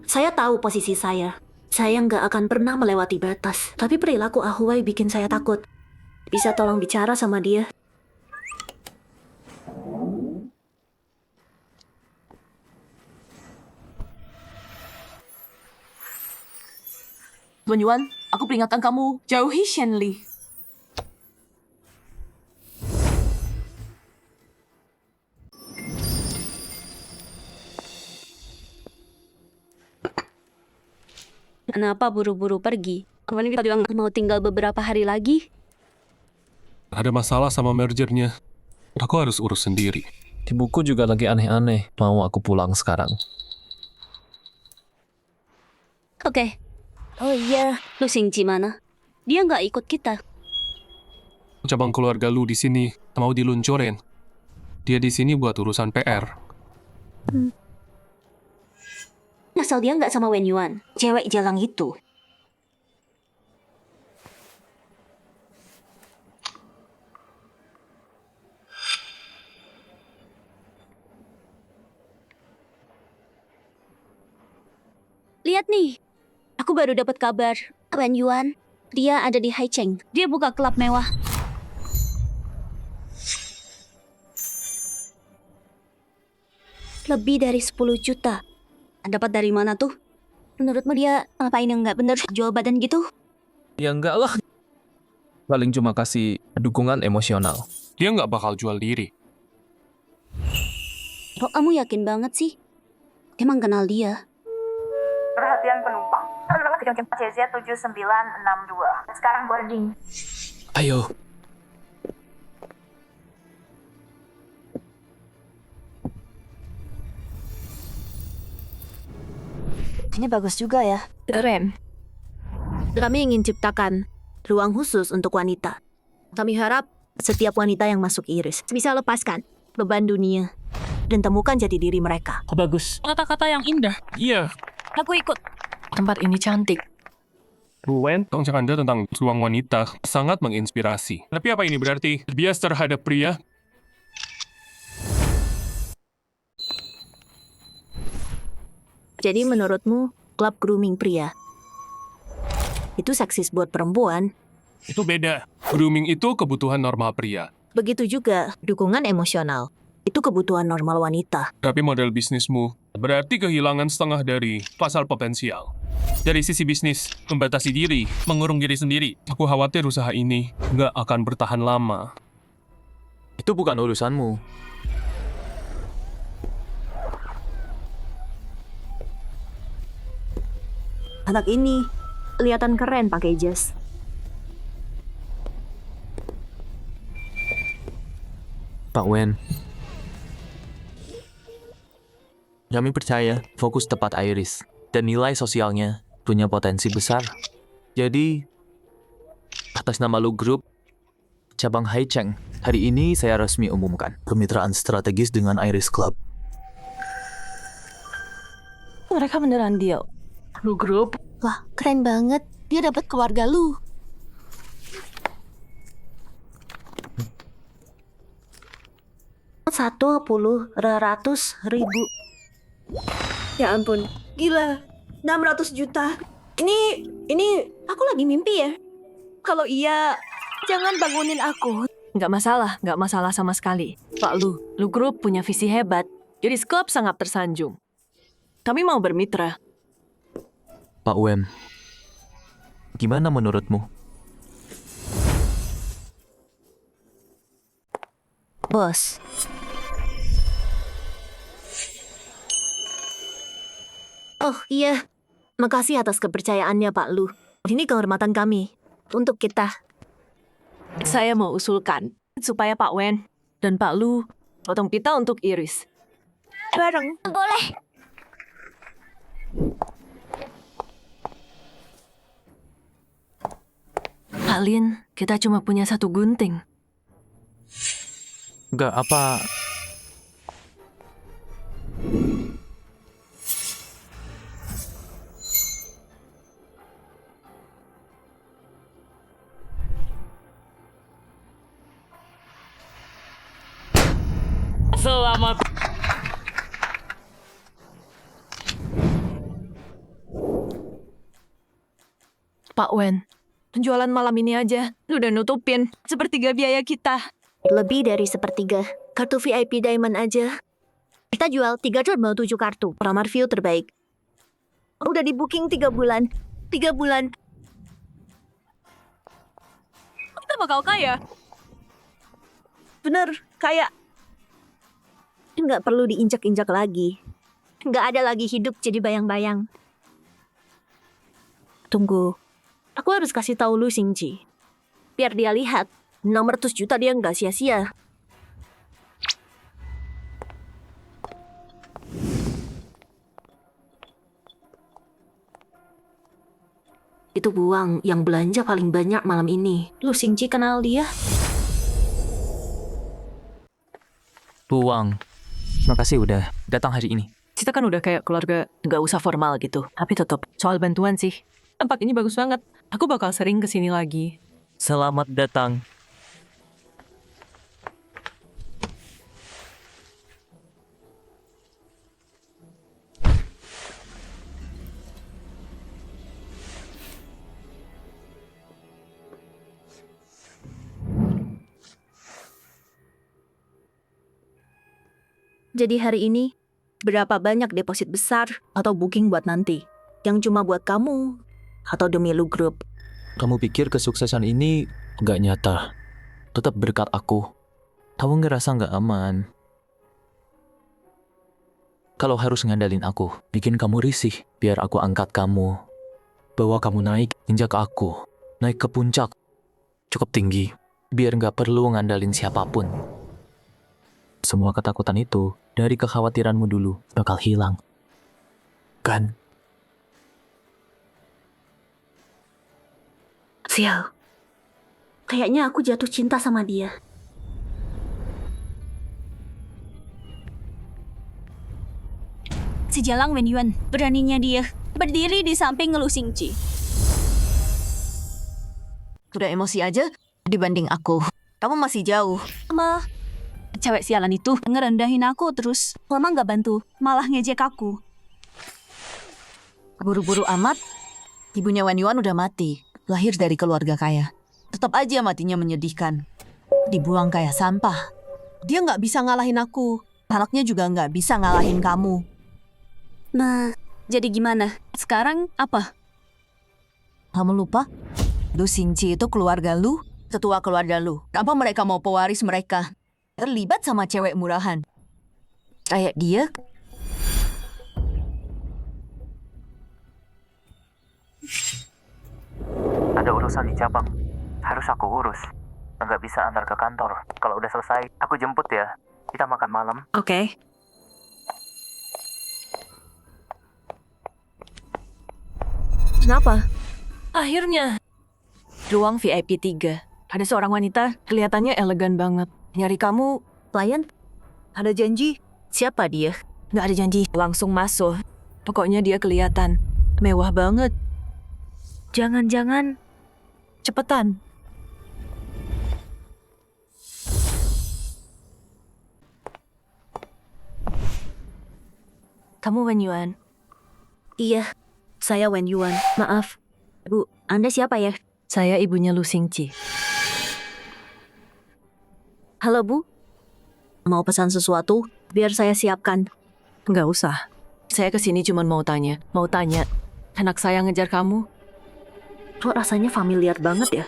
Speaker 1: Saya tahu posisi saya. Saya nggak akan pernah melewati batas. Tapi perilaku Ahuai bikin saya takut. Bisa tolong bicara sama dia?
Speaker 6: Wen Yuan, aku peringatkan kamu, jauhi Shenli.
Speaker 8: Kenapa buru-buru pergi? Kemarin kita juga mau tinggal beberapa hari lagi.
Speaker 9: Ada masalah sama mergernya. Aku harus urus sendiri.
Speaker 7: Ibuku juga lagi aneh-aneh. Mau aku pulang sekarang.
Speaker 8: Oke. Oh iya, Lu Xingji mana? Dia nggak ikut kita.
Speaker 9: Cabang keluarga Lu di sini mau diluncurin. Dia di sini buat urusan PR.
Speaker 8: Asal dia nggak sama Wen Yuan, cewek jalang itu. Lihat nih, aku baru dapat kabar. Wen Yuan, dia ada di Haicheng. Dia buka klub mewah. Lebih dari 10 juta. Dapat dari mana tuh? Menurutmu dia ngapain yang nggak bener? Jual badan gitu?
Speaker 7: Ya enggak lah. Paling cuma kasih dukungan emosional.
Speaker 9: dia nggak bakal jual diri.
Speaker 8: Kok kamu yakin banget sih? Emang kenal dia?
Speaker 4: Perhatian penumpang. CZ7962. Sekarang boarding.
Speaker 3: Ayo.
Speaker 2: Ini bagus juga ya.
Speaker 1: Keren. Kami ingin ciptakan ruang khusus untuk wanita. Kami harap setiap wanita yang masuk Iris bisa lepaskan beban dunia dan temukan jati diri mereka.
Speaker 6: Bagus. Kata-kata yang indah.
Speaker 9: Iya,
Speaker 1: Aku ikut.
Speaker 6: Tempat ini cantik.
Speaker 9: Bu Wen, tongcak Anda tentang ruang wanita sangat menginspirasi. Tapi apa ini berarti? Bias terhadap pria?
Speaker 1: Jadi menurutmu klub grooming pria itu seksis buat perempuan?
Speaker 9: Itu beda. Grooming itu kebutuhan normal pria.
Speaker 1: Begitu juga dukungan emosional. Itu kebutuhan normal wanita.
Speaker 9: Tapi model bisnismu berarti kehilangan setengah dari pasar potensial. Dari sisi bisnis, membatasi diri, mengurung diri sendiri. Aku khawatir usaha ini nggak akan bertahan lama.
Speaker 3: Itu bukan urusanmu.
Speaker 1: Anak ini kelihatan keren pakai jas.
Speaker 3: Pak Wen. Kami percaya fokus tepat Iris dan nilai sosialnya punya potensi besar. Jadi, atas nama Lu Group, cabang Haicheng, hari ini saya resmi umumkan kemitraan strategis dengan Iris Club.
Speaker 2: Mereka beneran deal.
Speaker 6: Lu grup.
Speaker 1: Wah, keren banget. Dia dapat keluarga lu. $100.000. Ya ampun, gila. 600 juta. Ini aku lagi mimpi ya? Kalau iya, jangan bangunin aku.
Speaker 6: Nggak masalah sama sekali. Pak Lu grup punya visi hebat. Jadi klub sangat tersanjung. Kami mau bermitra.
Speaker 3: Pak Wen, gimana menurutmu?
Speaker 1: Bos. Oh iya, makasih atas kepercayaannya Pak Lu. Ini kehormatan kami untuk kita.
Speaker 6: Saya mau usulkan supaya Pak Wen dan Pak Lu potong pita untuk Iris.
Speaker 1: Bareng. Boleh.
Speaker 6: Alin, kita cuma punya satu gunting.
Speaker 3: Gak apa.
Speaker 6: Selamat. Pak Wen, penjualan malam ini aja udah nutupin sepertiga biaya kita.
Speaker 1: Lebih dari sepertiga. Kartu VIP Diamond aja. Kita jual 3,7 kartu. Pelamar view terbaik. Udah di booking 3 bulan. 3 bulan.
Speaker 6: Kita bakal kaya.
Speaker 1: Bener, kayak nggak perlu diinjak-injak lagi. Nggak ada lagi hidup jadi bayang-bayang. Tunggu, aku harus kasih tahu Lu Xingji. Biar dia lihat, 600 juta dia nggak sia-sia. Itu Buang yang belanja paling banyak malam ini. Lu Xingji kenal dia?
Speaker 3: Buang. Makasih udah datang hari ini.
Speaker 6: Kita kan udah kayak keluarga, nggak usah formal gitu. Tapi tetap soal bantuan sih. Tempat ini bagus banget. Aku bakal sering kesini lagi.
Speaker 3: Selamat datang.
Speaker 1: Jadi hari ini, berapa banyak deposit besar atau booking buat nanti? Yang cuma buat kamu atau demi Lu Group?
Speaker 3: Kamu pikir kesuksesan ini gak nyata? Tetap berkat aku. Kamu ngerasa nggak aman. Kalau harus ngandalin aku, bikin kamu risih, biar aku angkat kamu. Bawa kamu naik, injak aku. Naik ke puncak, cukup tinggi, biar nggak perlu ngandalin siapapun. Semua ketakutan itu, dari kekhawatiranmu dulu, bakal hilang. Kan?
Speaker 8: Sial. Kayaknya aku jatuh cinta sama dia. Sejalang Wen Yuan, beraninya dia berdiri di samping Lu Xingqi.
Speaker 2: Udah emosi aja dibanding aku. Kamu masih jauh.
Speaker 8: Ma, cewek sialan itu ngerendahin aku terus. Mama nggak bantu, malah ngejek aku.
Speaker 2: Buru-buru amat, ibunya Wen Yuan udah mati. Lahir dari keluarga kaya. Tetap aja matinya menyedihkan. Dibuang kayak sampah. Dia nggak bisa ngalahin aku. Anaknya juga nggak bisa ngalahin kamu.
Speaker 8: Nah, jadi gimana? Sekarang apa?
Speaker 2: Kamu lupa? Lu Xingqi itu keluarga lu, ketua keluarga lu. Apa mereka mau pewaris mereka? Terlibat sama cewek murahan. Kayak dia.
Speaker 5: Ada urusan di cabang. Harus aku urus. Nggak bisa antar ke kantor. Kalau udah selesai, aku jemput ya. Kita makan malam.
Speaker 6: Oke. Kenapa? Akhirnya. Ruang VIP 3. Ada seorang wanita, kelihatannya elegan banget. Nyari kamu, klien? Ada janji? Siapa dia? Nggak ada janji. Langsung masuk. Pokoknya dia kelihatan mewah banget. Jangan-jangan cepetan. Kamu Wen Yuan?
Speaker 8: Iya, saya Wen Yuan. Maaf. Bu, Anda siapa ya?
Speaker 6: Saya ibunya Lu Xingqi.
Speaker 8: Halo Bu. Mau pesan sesuatu? Biar saya siapkan.
Speaker 6: Nggak usah. Saya kesini cuma mau tanya. Anak saya ngejar kamu?
Speaker 8: Kok rasanya familiar banget ya?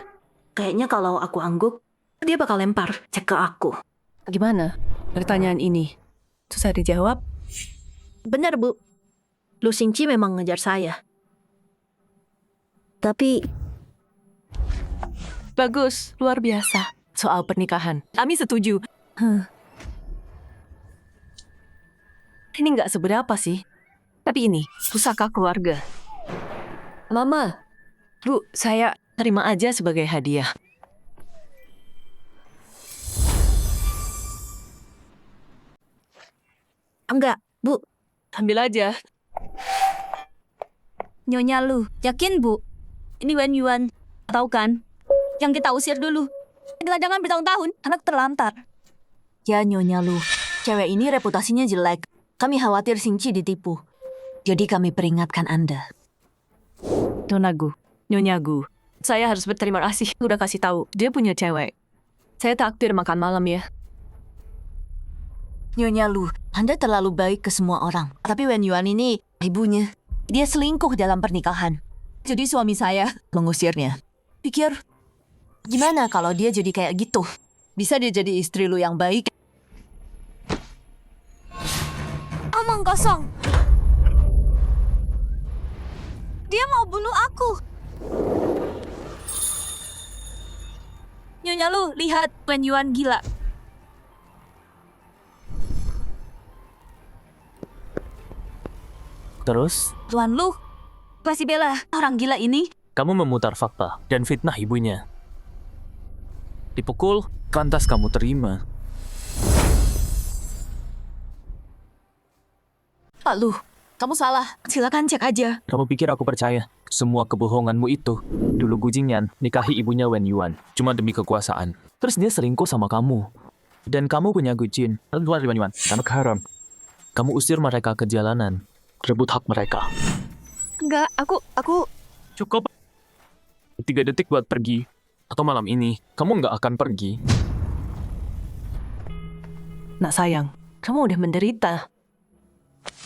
Speaker 8: Kayaknya kalau aku angguk, dia bakal lempar cek ke aku.
Speaker 6: Gimana? Pertanyaan ini susah dijawab?
Speaker 8: Benar Bu. Lu Xingqi memang ngejar saya. Tapi
Speaker 6: Bagus, luar biasa. Soal pernikahan, kami setuju. Ini nggak seberapa sih. Tapi ini, pusaka keluarga. Mama, Bu, saya terima aja sebagai hadiah.
Speaker 8: enggak, Bu.
Speaker 6: Ambil aja.
Speaker 8: Nyonya Lu, yakin Bu? Ini Wen Yuan. Tahu kan? Yang kita usir dulu. Gelandangan bertahun-tahun, anak terlantar.
Speaker 2: Ya Nyonya Lu, cewek ini reputasinya jelek. Kami khawatir Xingqi ditipu. Jadi kami peringatkan Anda.
Speaker 6: Nyonya Gu, saya harus berterima kasih udah kasih tahu dia punya cewek. Saya takdir makan malam ya.
Speaker 2: Nyonya Lu, Anda terlalu baik ke semua orang. Tapi Wen Yuan ini, ibunya, dia selingkuh dalam pernikahan. Jadi suami saya mengusirnya. Pikir, gimana kalau dia jadi kayak gitu? Bisa dia jadi istri lu yang baik?
Speaker 8: Omong kosong. Dia mau bunuh aku. Nyonya Lu, lihat Wen Yuan gila.
Speaker 3: Terus,
Speaker 8: Tuan Lu, pasti bela orang gila ini.
Speaker 3: kamu memutar fakta dan fitnah ibunya. Dipukul, lantas kamu terima.
Speaker 2: Lu, kamu salah. Silakan cek aja.
Speaker 3: Kamu pikir aku percaya? Semua kebohonganmu itu. Dulu Gu Jingyan nikahi ibunya Wen Yuan cuma demi kekuasaan. Terus dia selingkuh sama kamu. Dan kamu punya Gu Jin, keluar dari Wen Yuan, anak haram. Kamu usir mereka ke jalanan, rebut hak mereka.
Speaker 6: Enggak, aku...
Speaker 3: Cukup. 3 detik buat pergi. Atau malam ini, kamu nggak akan pergi.
Speaker 6: Nak sayang, kamu udah menderita.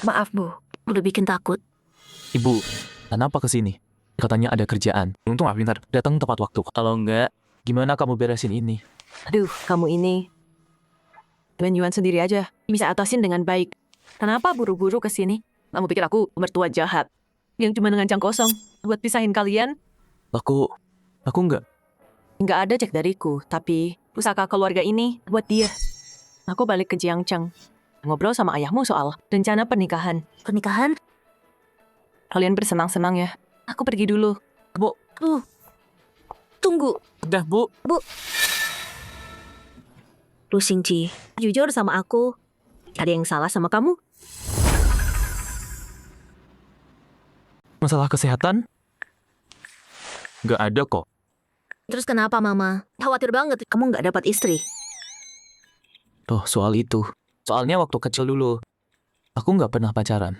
Speaker 8: Maaf Bu, udah bikin takut.
Speaker 3: Ibu, kenapa kesini? Katanya ada kerjaan. Untung aku pintar, datang tepat waktu. Kalau enggak, gimana kamu beresin ini?
Speaker 6: Aduh, kamu ini... Wen Yuan sendiri aja bisa atasin dengan baik. Kenapa buru-buru ke sini? Kamu pikir aku mertua jahat yang cuma ngancang kosong buat pisahin kalian?
Speaker 3: Aku nggak.
Speaker 6: Nggak ada cek dariku, tapi pusaka keluarga ini buat dia. Aku balik ke Jiangcheng, ngobrol sama ayahmu soal rencana pernikahan.
Speaker 8: Pernikahan?
Speaker 6: Kalian bersenang-senang ya. Aku pergi dulu.
Speaker 3: Bu,
Speaker 8: Tunggu.
Speaker 3: udah Bu.
Speaker 8: Lu Xingqi, jujur sama aku. Ada yang salah sama kamu?
Speaker 3: Masalah kesehatan? Nggak ada kok.
Speaker 8: Terus kenapa Mama? Khawatir banget kamu nggak dapat istri.
Speaker 3: Tuh, soal itu. Soalnya waktu kecil dulu, aku nggak pernah pacaran.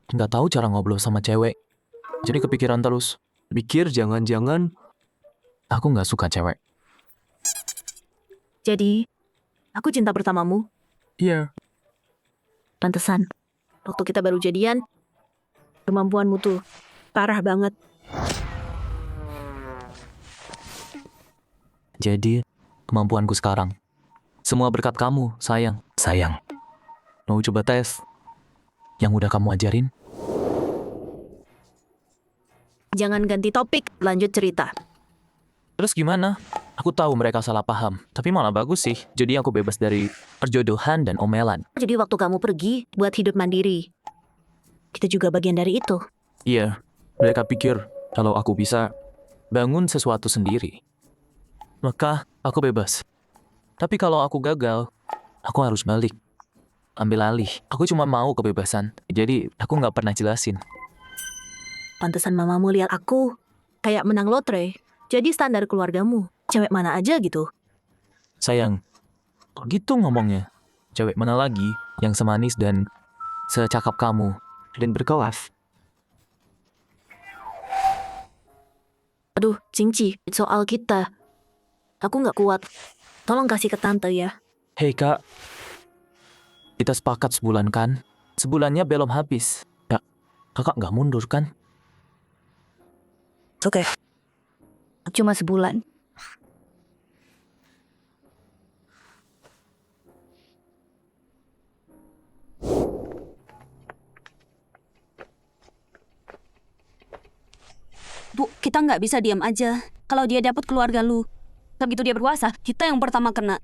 Speaker 3: Nggak tahu cara ngobrol sama cewek. Jadi kepikiran terus. Pikir jangan-jangan aku nggak suka cewek.
Speaker 8: Jadi, aku cinta pertamamu.
Speaker 3: Iya.
Speaker 8: Pantesan. Waktu kita baru jadian, kemampuanmu tuh parah banget.
Speaker 3: Jadi, kemampuanku sekarang. Semua berkat kamu, sayang. Sayang. Mau coba tes? Yang udah kamu ajarin?
Speaker 8: Jangan ganti topik, lanjut cerita.
Speaker 3: Terus gimana? Aku tahu mereka salah paham, tapi malah bagus sih. Jadi aku bebas dari perjodohan dan omelan.
Speaker 8: Jadi waktu kamu pergi buat hidup mandiri, kita juga bagian dari itu.
Speaker 3: Iya, mereka pikir kalau aku bisa bangun sesuatu sendiri, maka aku bebas. Tapi kalau aku gagal, aku harus balik. Ambil alih. Aku cuma mau kebebasan. Jadi aku nggak pernah jelasin.
Speaker 8: Pantesan mamamu lihat aku kayak menang lotre. Jadi standar keluargamu, cewek mana aja gitu.
Speaker 3: Sayang, kok gitu ngomongnya? Cewek mana lagi yang semanis dan secakap kamu dan berkelas?
Speaker 8: Aduh, Xingqi, soal kita. Aku nggak kuat. Tolong kasih ke tante ya.
Speaker 3: Hei kak, kita sepakat sebulan kan? Sebulannya belum habis. Ya, kakak nggak mundur kan?
Speaker 8: Oke. Cuma sebulan.
Speaker 12: Bu, kita nggak bisa diam aja. Kalau dia dapat keluarga lu, begitu dia berkuasa, kita yang pertama kena.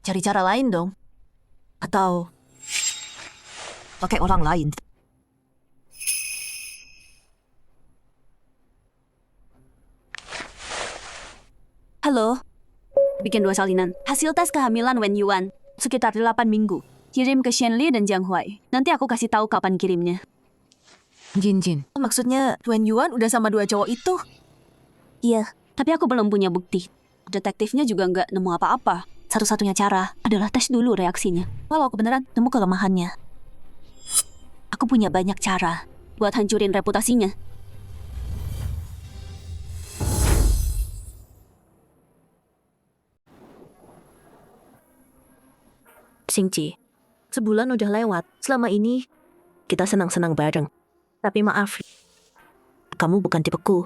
Speaker 2: Cari cara lain dong. Atau pakai orang lain.
Speaker 12: Halo, bikin 2 salinan. Hasil tes kehamilan Wen Yuan, sekitar 8 minggu. Kirim ke Shenli dan Jiang Huai. Nanti aku kasih tahu kapan kirimnya.
Speaker 2: Jin, maksudnya Wen Yuan udah sama 2 cowok itu?
Speaker 12: Iya, tapi aku belum punya bukti. Detektifnya juga nggak nemu apa-apa. Satu-satunya cara adalah tes dulu reaksinya.
Speaker 8: Kalau aku beneran nemu kelemahannya.
Speaker 12: Aku punya banyak cara buat hancurin reputasinya.
Speaker 8: Xingqi, sebulan udah lewat. Selama ini, kita senang-senang bareng. Tapi maaf, kamu bukan tipeku.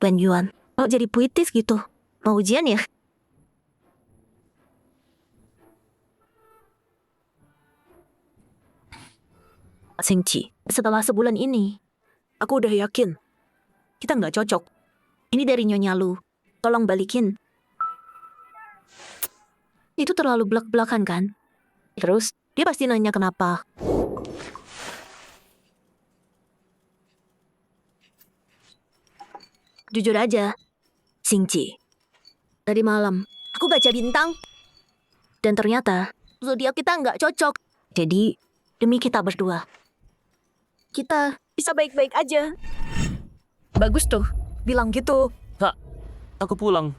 Speaker 8: Wen Yuan, kok jadi puitis gitu? Mau ujian ya? Xingqi, setelah sebulan ini, aku udah yakin kita nggak cocok. Ini dari Nyonya Lu. Tolong balikin. Itu terlalu belak-belakan kan? Terus, dia pasti nanya kenapa. Jujur aja, Xingqi. Tadi malam, aku baca bintang. Dan ternyata, zodiak kita nggak cocok. Jadi, demi kita berdua, kita bisa baik-baik aja. Bagus tuh, bilang gitu.
Speaker 3: Kak, aku pulang.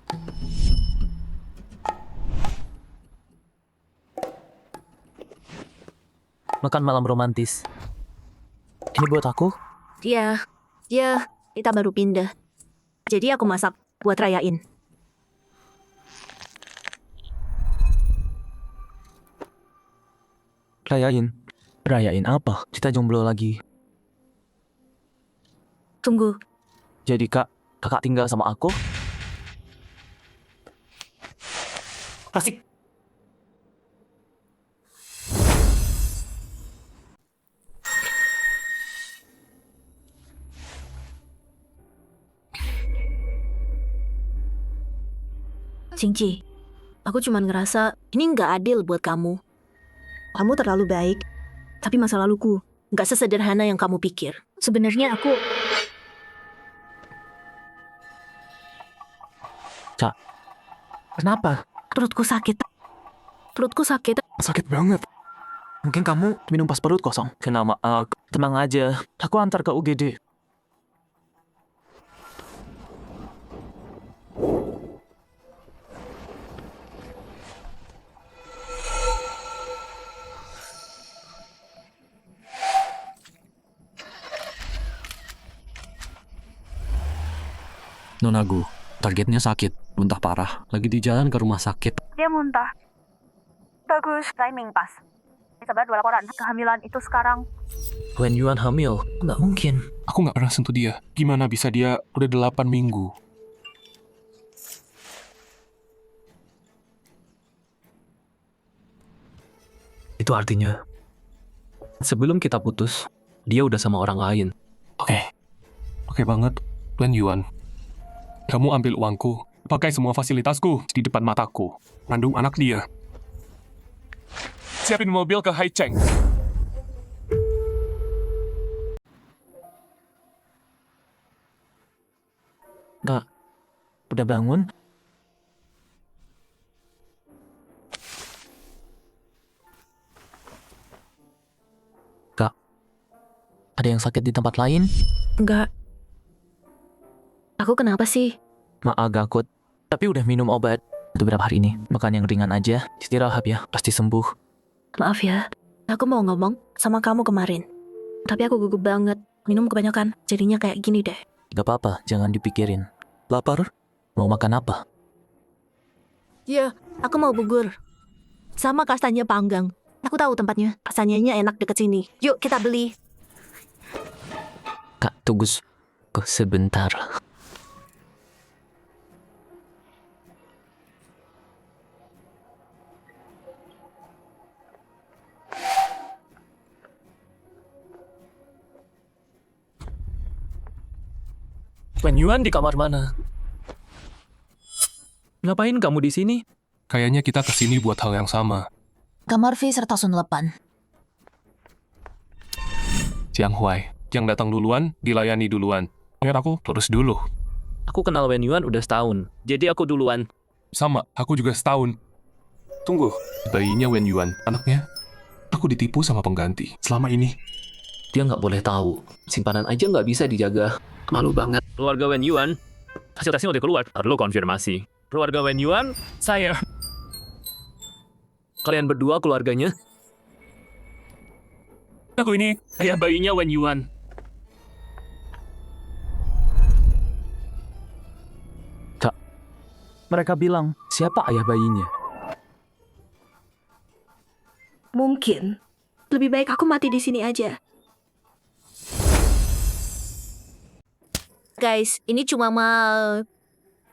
Speaker 3: Makan malam romantis. Ini buat aku?
Speaker 8: Iya, kita baru pindah. Jadi aku masak buat rayain.
Speaker 3: Rayain? Rayain apa? Kita jomblo lagi.
Speaker 8: Tunggu,
Speaker 3: Jadi kakak tinggal sama aku?
Speaker 10: Pasti.
Speaker 1: Cici, aku cuma ngerasa ini nggak adil buat kamu. Kamu terlalu baik, tapi masa laluku nggak sesederhana yang kamu pikir. Sebenarnya aku...
Speaker 3: Cak, kenapa?
Speaker 1: Perutku sakit. Perutku sakit.
Speaker 3: Sakit banget. Mungkin kamu minum pas perut kosong. Kenapa? Tenang aja. Aku antar ke UGD.
Speaker 13: Nonagu, targetnya sakit, muntah parah. Lagi di jalan ke rumah sakit.
Speaker 4: Dia muntah. Bagus, timing pas. Sebenarnya 2 laporan kehamilan itu sekarang.
Speaker 3: Wen Yuan hamil? Nggak mungkin.
Speaker 9: Aku nggak pernah sentuh dia. Gimana bisa dia udah 8 minggu?
Speaker 13: Itu artinya, sebelum kita putus, dia udah sama orang lain.
Speaker 9: Oke banget, Wen Yuan. Kamu ambil uangku, pakai semua fasilitasku di depan mataku. Kandung anak dia. Siapin mobil ke Hai Cheng.
Speaker 3: Kak, udah bangun? Kak, ada yang sakit di tempat lain?
Speaker 1: Enggak. Aku kenapa sih?
Speaker 3: Maaf gakut, tapi udah minum obat beberapa hari ini. Makan yang ringan aja, istirahat ya, pasti sembuh.
Speaker 1: Maaf ya, aku mau ngomong sama kamu kemarin. Tapi aku gugup banget. Minum kebanyakan, jadinya kayak gini deh.
Speaker 3: Gak apa-apa, jangan dipikirin. Lapar? Mau makan apa?
Speaker 1: Ya, aku mau bubur. Sama kastanya panggang. Aku tahu tempatnya. Kastanyanya enak deket sini. Yuk, kita beli.
Speaker 3: Kak, tunggu sebentar. Wen Yuan di kamar mana? Ngapain kamu di sini?
Speaker 9: Kayaknya kita kesini buat hal yang sama.
Speaker 2: Kamar V serta Sun 8.
Speaker 9: Jiang Huai, yang datang duluan, dilayani duluan. Ingat aku, terus dulu.
Speaker 3: Aku kenal Wen Yuan udah setahun, jadi aku duluan.
Speaker 9: Sama, aku juga setahun. Tunggu, bayinya Wen Yuan, anaknya. Aku ditipu sama pengganti selama ini.
Speaker 13: Dia nggak boleh tahu. Simpanan aja nggak bisa dijaga. Malu banget.
Speaker 3: Keluarga Wen Yuan, hasil tesnya udah keluar. Perlu konfirmasi. Keluarga Wen Yuan, saya. Kalian berdua keluarganya?
Speaker 9: Aku ini
Speaker 3: Ayah bayinya Wen Yuan. Kak, mereka bilang, siapa ayah bayinya?
Speaker 1: Mungkin. Lebih baik aku mati di sini aja. Guys, ini cuma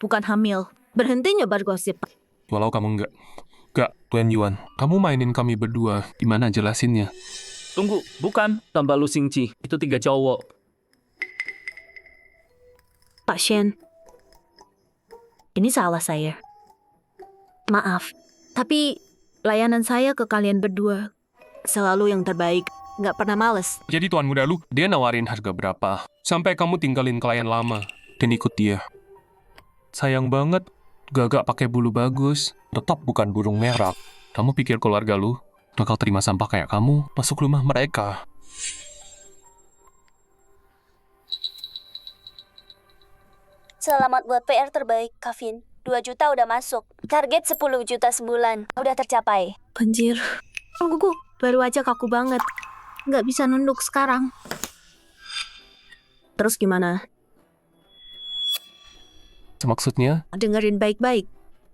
Speaker 1: bukan hamil. Berhenti nyebar gosip.
Speaker 9: walau kamu nggak, Wen Yuan. Kamu mainin kami berdua. Gimana jelasinnya?
Speaker 3: Tunggu, bukan. Tambah Lu Xingqi, itu 3 cowok.
Speaker 1: Pak Shen, ini salah saya. Maaf, tapi layanan saya ke kalian berdua selalu yang terbaik. Nggak pernah males.
Speaker 9: Jadi Tuan Muda Lu, dia nawarin harga berapa? Sampai kamu tinggalin klien lama dan ikut dia. Sayang banget, gagak pakai bulu bagus, tetap bukan burung merak. Kamu pikir keluarga lu bakal terima sampah kayak kamu masuk rumah mereka?
Speaker 8: Selamat buat PR terbaik, Kavin. 2 juta udah masuk. Target 10 juta sebulan. Udah tercapai.
Speaker 1: Anjir, gugu baru aja kaku banget. Nggak bisa nunduk sekarang. Terus gimana?
Speaker 9: Maksudnya?
Speaker 1: Dengerin baik-baik.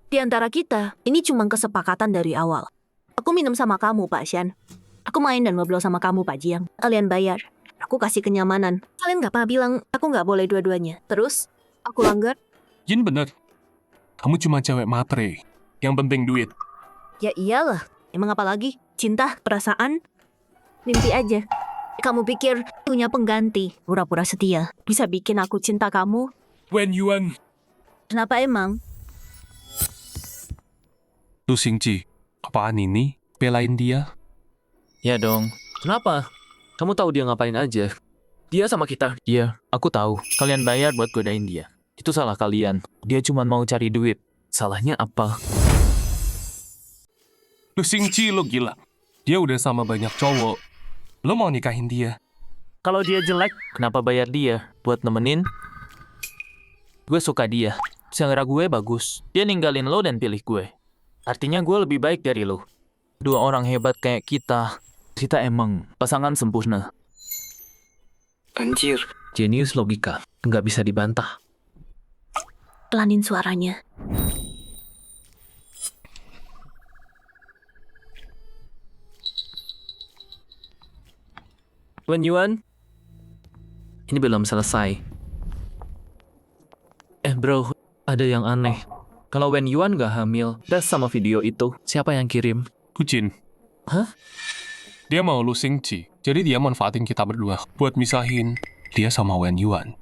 Speaker 1: Di antara kita, ini cuma kesepakatan dari awal. Aku minum sama kamu, Pak Shan. Aku main dan ngobrol sama kamu, Pak Jiang. Kalian bayar. Aku kasih kenyamanan. Kalian nggak pernah bilang aku nggak boleh dua-duanya. Terus, aku langgar.
Speaker 9: Jin bener. Kamu cuma cewek matre Yang penting duit.
Speaker 8: Ya iyalah, emang apa lagi? Cinta, perasaan, mimpi aja. Kamu pikir punya pengganti, pura-pura setia, bisa bikin aku cinta kamu?
Speaker 9: Wen Yuan.
Speaker 8: Kenapa emang?
Speaker 9: Lu Xingji, apaan ini? Belain dia?
Speaker 3: Ya dong.
Speaker 13: Kenapa? Kamu tahu dia ngapain aja? Dia sama kita.
Speaker 3: Iya, aku tahu. Kalian bayar buat godain dia. Itu salah kalian. Dia cuma mau cari duit. Salahnya apa?
Speaker 9: Lu Xingji, lu gila. Dia udah sama banyak cowok. Lu mau nikahin dia?
Speaker 3: Kalau dia jelek, kenapa bayar dia? Buat nemenin? Gue suka dia. Selera gue bagus. Dia ninggalin lo dan pilih gue. Artinya gue lebih baik dari lo. Dua orang hebat kayak kita. Kita emang pasangan sempurna.
Speaker 13: Anjir. Jenius logika. Nggak bisa dibantah.
Speaker 8: Pelanin suaranya.
Speaker 13: Wen Yuan, ini belum selesai. Bro, ada yang aneh. Kalau Wen Yuan nggak hamil, das sama video itu, siapa yang kirim?
Speaker 9: Kucin.
Speaker 13: Hah?
Speaker 9: Dia mau Lu Xingji. Jadi dia manfaatin kita berdua buat misahin dia sama Wen Yuan.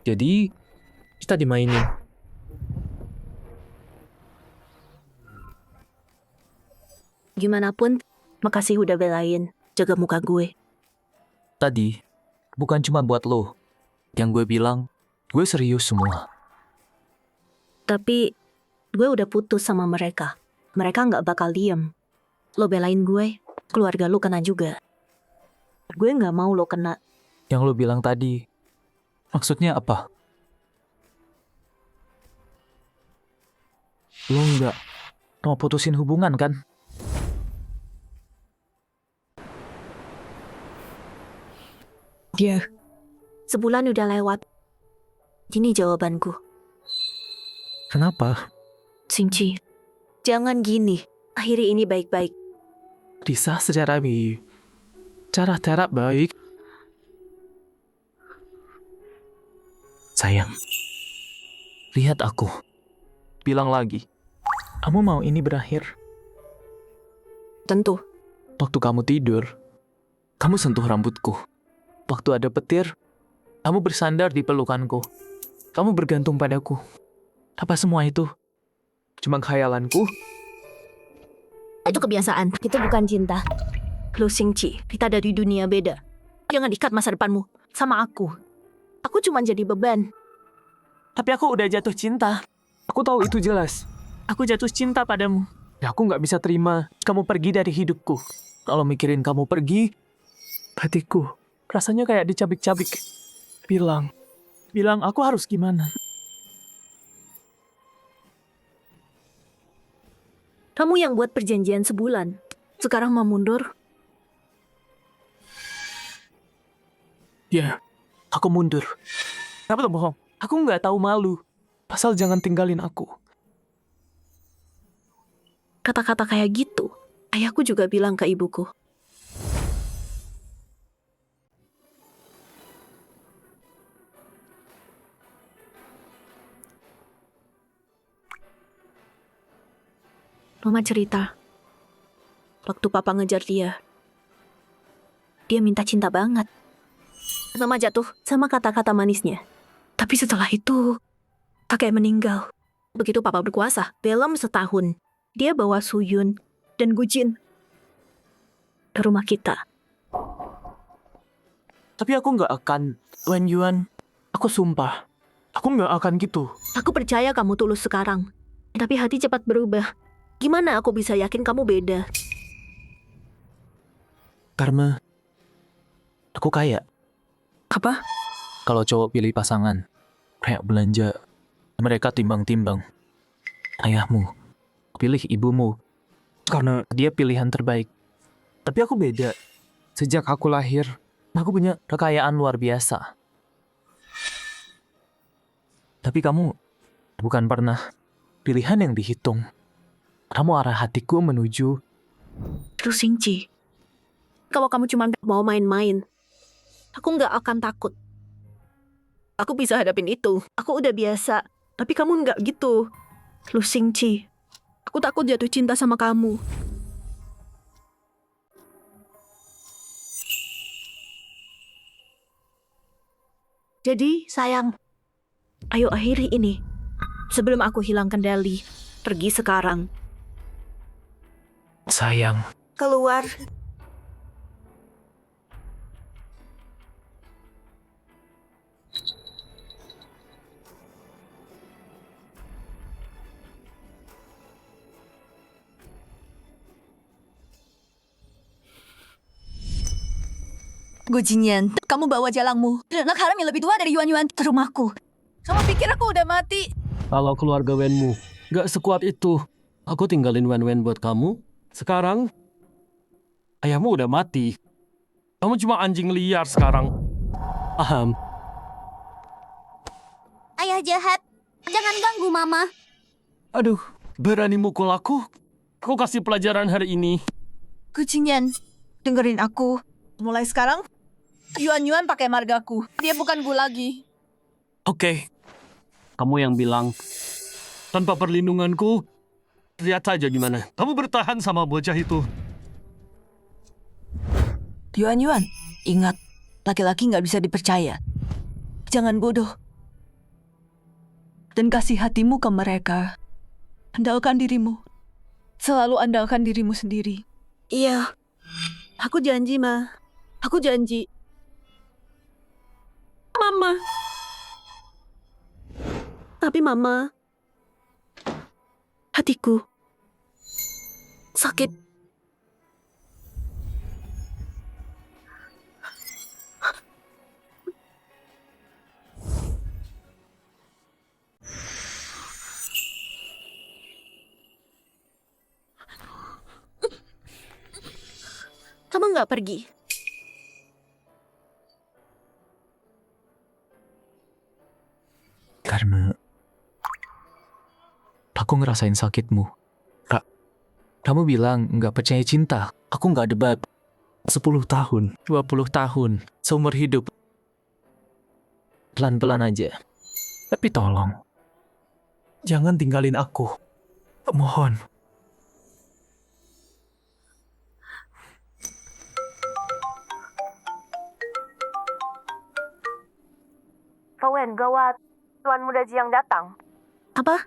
Speaker 13: Jadi, kita dimainin.
Speaker 8: Gimana pun, makasih udah belain. Jaga muka gue.
Speaker 3: Tadi, bukan cuma buat lo. Yang gue bilang, gue serius semua.
Speaker 8: Tapi, gue udah putus sama mereka. Mereka nggak bakal diem. Lo belain gue, keluarga lo kena juga. Gue nggak mau lo kena.
Speaker 3: Yang lo bilang tadi, maksudnya apa? Lo nggak mau putusin hubungan kan?
Speaker 8: Dia. Sebulan udah lewat. Ini jawabanku.
Speaker 3: Kenapa?
Speaker 8: Xingji, jangan gini. Akhiri ini baik-baik.
Speaker 3: Bisa secara cara baik. Sayang, lihat aku. Bilang lagi, kamu mau ini berakhir?
Speaker 8: Tentu.
Speaker 3: Waktu kamu tidur, kamu sentuh rambutku. Waktu ada petir, kamu bersandar di pelukanku. Kamu bergantung padaku. Apa semua itu cuma khayalanku?
Speaker 8: Itu kebiasaan. Itu bukan cinta. Lu Xingji, kita dari dunia beda. Jangan ikat masa depanmu sama aku. Aku cuma jadi beban.
Speaker 3: Tapi aku udah jatuh cinta. Aku tahu itu jelas. Aku jatuh cinta padamu. Ya aku nggak bisa terima kamu pergi dari hidupku. Kalau mikirin kamu pergi, hatiku rasanya kayak dicabik-cabik. Bilang aku harus gimana?
Speaker 8: Kamu yang buat perjanjian sebulan. Sekarang mau mundur?
Speaker 3: Ya, aku mundur. Kenapa tuh bohong? Aku nggak tahu malu. Asal jangan tinggalin aku.
Speaker 8: Kata-kata kayak gitu, ayahku juga bilang ke ibuku. Mama cerita, waktu papa ngejar dia minta cinta banget. Mama jatuh sama kata-kata manisnya. Tapi setelah itu, kakek meninggal. Begitu papa berkuasa, dalam setahun, dia bawa Suyun dan Gujin ke rumah kita.
Speaker 3: Tapi aku nggak akan, Wen Yuan. Aku sumpah, aku nggak akan gitu.
Speaker 8: Aku percaya kamu tulus sekarang, tapi hati cepat berubah. Gimana aku bisa yakin kamu beda?
Speaker 3: Karena aku kaya.
Speaker 8: Apa?
Speaker 3: Kalau cowok pilih pasangan, kayak belanja, mereka timbang-timbang. Ayahmu, pilih ibumu, karena dia pilihan terbaik. Tapi aku beda. Sejak aku lahir, aku punya kekayaan luar biasa. Tapi kamu bukan pernah pilihan yang dihitung. Kamu arah hatiku menuju.
Speaker 8: Terus Xingji, kalau kamu cuma mau main-main, aku nggak akan takut. Aku bisa hadapin itu. Aku udah biasa. Tapi kamu nggak gitu.
Speaker 1: Lu Xingqi, aku takut jatuh cinta sama kamu. Jadi, sayang, ayo akhiri ini. Sebelum aku hilang kendali, pergi sekarang.
Speaker 3: Sayang,
Speaker 1: Keluar.
Speaker 2: Gu Jinyan, kamu bawa jalangmu dan anak haram yang lebih tua dari Yuan Yuan ke rumahku. Kamu pikir aku udah mati?
Speaker 10: Kalau keluarga Wenmu gak sekuat itu, aku tinggalin Wen buat kamu. Sekarang, ayahmu udah mati. Kamu cuma anjing liar sekarang. Paham?
Speaker 8: Ayah jahat. Jangan ganggu Mama.
Speaker 10: Aduh, berani mukul aku? Aku kasih pelajaran hari ini.
Speaker 2: Gu Jinyan, dengerin aku. Mulai sekarang, Yuan Yuan pakai margaku. Dia bukan Gu lagi.
Speaker 10: Oke. Kamu yang bilang, tanpa perlindunganku, lihat saja gimana. Kamu bertahan sama bocah itu.
Speaker 2: Yuan Yuan, ingat, laki-laki nggak bisa dipercaya. Jangan bodoh. Dan kasih hatimu ke mereka. Andalkan dirimu. Selalu andalkan dirimu sendiri.
Speaker 1: Iya, aku janji, Ma. Aku janji. Mama. Tapi Mama, hatiku sakit. Kamu nggak pergi?
Speaker 3: karena aku ngerasain sakitmu. Kamu bilang nggak percaya cinta. Aku nggak debat. 10 tahun, 20 tahun, seumur hidup. Pelan-pelan aja. Tapi tolong, jangan tinggalin aku. Mohon.
Speaker 4: Fawen, gawat. Tuan Muda Jiang datang.
Speaker 1: Apa?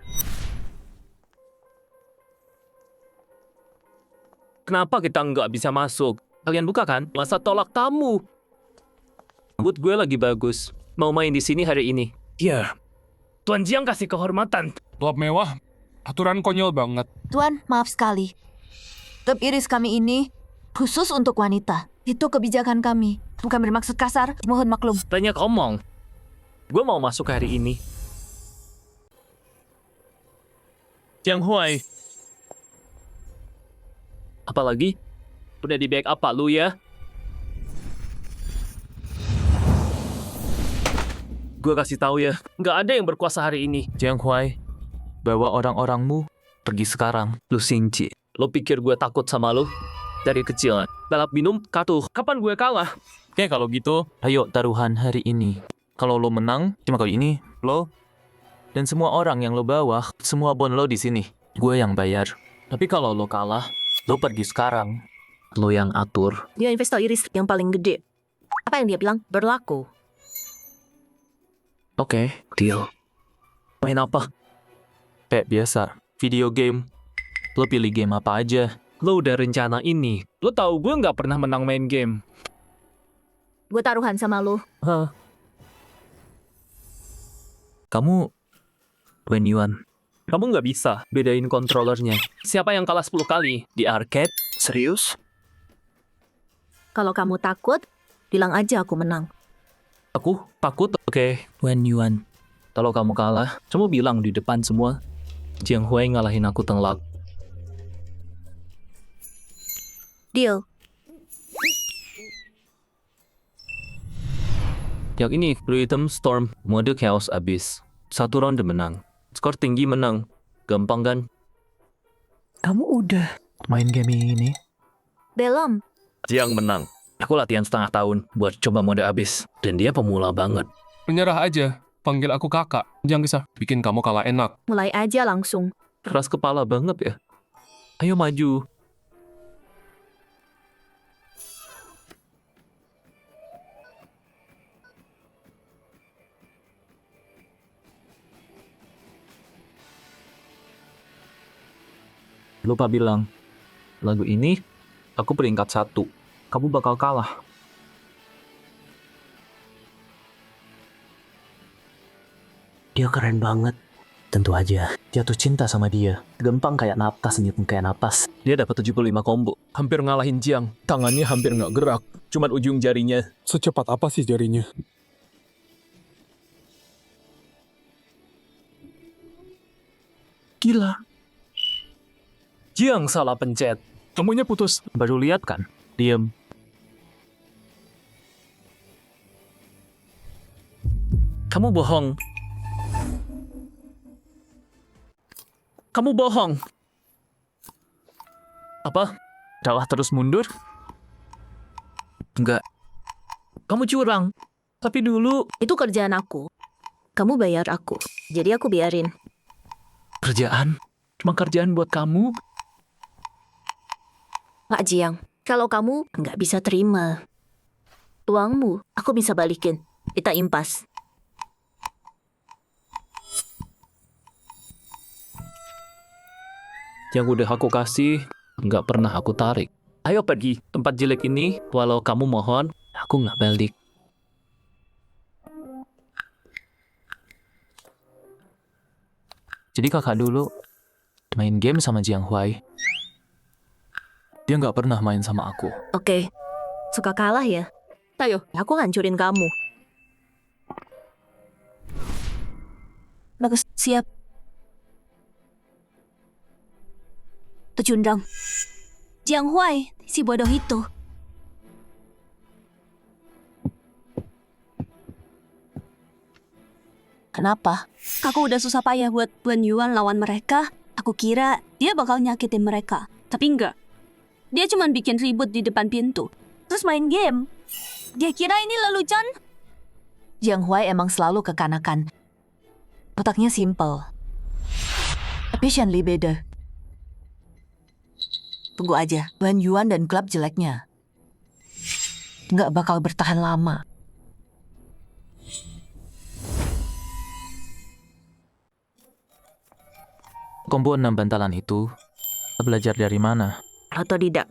Speaker 13: Kenapa kita nggak bisa masuk? Kalian buka kan? Masa tolak tamu? Mood gue lagi bagus. Mau main di sini hari ini.
Speaker 3: Iya.
Speaker 13: Tuan Jiang kasih kehormatan.
Speaker 9: Klub mewah, aturan konyol banget.
Speaker 2: Tuan, maaf sekali. Klub iris kami ini khusus untuk wanita. Itu kebijakan kami. Bukan bermaksud kasar, mohon maklum.
Speaker 13: Banyak omong. Gue mau masuk hari ini. Jiang Huai. Apalagi? Udah di backup Pak lu ya? Gue kasih tahu ya, nggak ada yang berkuasa hari ini.
Speaker 3: Jiang Huai, bawa orang-orangmu pergi sekarang.
Speaker 13: Lu Xingqi, lo pikir gue takut sama lo? Dari kecil, balap minum, kartu. Kapan gue kalah?
Speaker 3: Oke, kalau gitu, ayo taruhan hari ini. Kalau lo menang, cuma kali ini, lo dan semua orang yang lo bawa, semua bon lo di sini. Gue yang bayar. Tapi kalau lo kalah, lo pergi sekarang.
Speaker 13: Lo yang atur.
Speaker 1: Dia investor iris yang paling gede. Apa yang dia bilang? Berlaku.
Speaker 13: Oke, deal. Main apa?
Speaker 3: Kayak biasa, video game. Lo pilih game apa aja.
Speaker 13: Lo udah rencana ini. Lo tahu gue nggak pernah menang main game.
Speaker 1: Gue taruhan sama lo.
Speaker 13: Hah? Kamu Wen Yuan. Kamu nggak bisa bedain kontrolernya. Siapa yang kalah 10 kali di arcade? Serius?
Speaker 1: Kalau kamu takut, bilang aja aku menang.
Speaker 13: Aku takut. Oke, Wen Yuan. Kalau kamu kalah, cuma bilang di depan semua. Jiang Huai ngalahin aku telak.
Speaker 1: Deal.
Speaker 13: Yang ini, Rhythm Storm, mode Chaos Abyss. 1 ronde menang. Skor tinggi menang. Gampang kan?
Speaker 3: Kamu udah main game ini?
Speaker 1: Belum.
Speaker 13: Jiang menang. Aku latihan setengah tahun buat coba mode Abyss. Dan dia pemula banget.
Speaker 9: Menyerah aja, panggil aku kakak. Jangan kisah, bikin kamu kalah enak.
Speaker 1: Mulai aja langsung.
Speaker 13: Keras kepala banget ya. Ayo maju. Lupa bilang, lagu ini aku peringkat 1. Kamu bakal kalah.
Speaker 3: Dia keren banget. Tentu aja, jatuh cinta sama dia. Gampang kayak napas, ngitung kayak napas.
Speaker 13: Dia dapat 75 combo. Hampir ngalahin Jiang. Tangannya hampir nggak gerak. Cuman ujung jarinya.
Speaker 9: Secepat apa sih jarinya?
Speaker 13: Gila. Jiang salah pencet.
Speaker 9: Kamunya putus.
Speaker 13: Baru lihat kan? Diem. Kamu bohong. Kamu bohong. Apa? Kalah terus mundur? Enggak. Kamu curang. Tapi dulu
Speaker 1: Itu kerjaan aku. Kamu bayar aku. Jadi aku biarin.
Speaker 13: kerjaan. Cuma kerjaan buat kamu.
Speaker 1: Pak Jiang, kalau kamu nggak bisa terima, uangmu aku bisa balikin. Kita impas.
Speaker 13: Yang udah aku kasih, nggak pernah aku tarik. Ayo pergi tempat jelek ini, walau kamu mohon, aku nggak balik.
Speaker 3: Jadi kakak dulu main game sama Jiang Huai. Dia nggak pernah main sama aku.
Speaker 1: Oke, suka kalah ya? Ayo, aku hancurin kamu.
Speaker 12: Bagus, siap. Pecundang. Jiang Huai, si bodoh itu.
Speaker 2: Kenapa?
Speaker 12: Aku udah susah payah buat Wen Yuan lawan mereka. Aku kira dia bakal nyakitin mereka. Tapi enggak. Dia cuma bikin ribut di depan pintu. Terus main game. Dia kira ini lelucon?
Speaker 2: Jiang Huai emang selalu kekanakan. Otaknya simple. Tapi Shenli beda. Tunggu aja, Wen Yuan dan klub jeleknya nggak bakal bertahan lama.
Speaker 3: Kombo 6 bantalan itu, belajar dari mana?
Speaker 1: Otodidak.